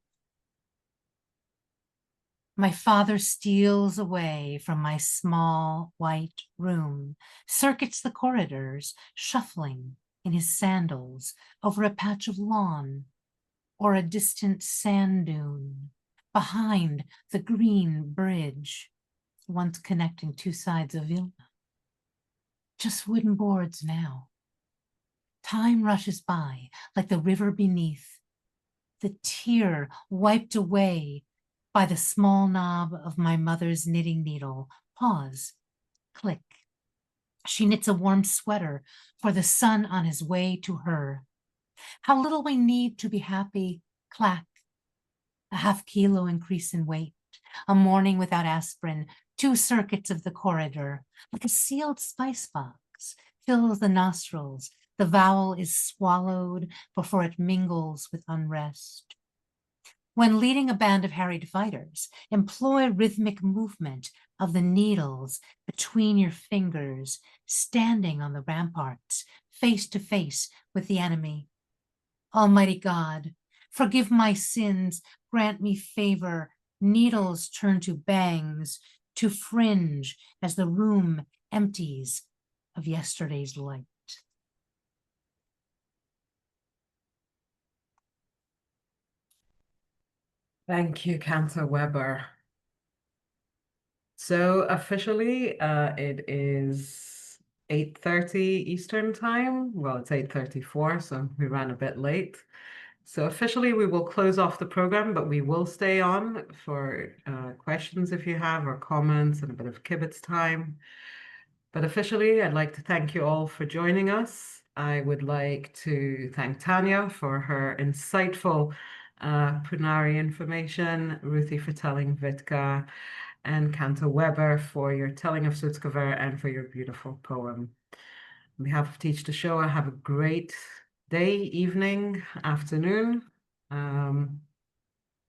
My father steals away from my small white room, circuits the corridors, shuffling in his sandals over a patch of lawn or a distant sand dune behind the green bridge, once connecting 2 sides of Vilna. Just wooden boards now. Time rushes by like the river beneath, the tear wiped away by the small knob of my mother's knitting needle. Pause, click. She knits a warm sweater for the son on his way to her. How little we need to be happy, clack. A ½ kilo increase in weight, a morning without aspirin, 2 circuits of the corridor, like a sealed spice box, fills the nostrils. The vowel is swallowed before it mingles with unrest. When leading a band of harried fighters, employ rhythmic movement of the needles between your fingers, standing on the ramparts, face to face with the enemy. Almighty God, forgive my sins, grant me favor. Needles turn to bangs, to fringe as the room empties of yesterday's light. Thank you, Cantor Weber. So officially, it is 8:30 Eastern time. Well, it's 8:34, so we ran a bit late. So officially, we will close off the program, but we will stay on for questions if you have, or comments, and a bit of kibitz time. But officially, I'd like to thank you all for joining us. I would like to thank Tanya for her insightful Punari information, Ruthie for telling Vitka, and Cantor Weber for your telling of Sutzkever and for your beautiful poem. On behalf of Teach the Shoah, have a great day, evening, afternoon.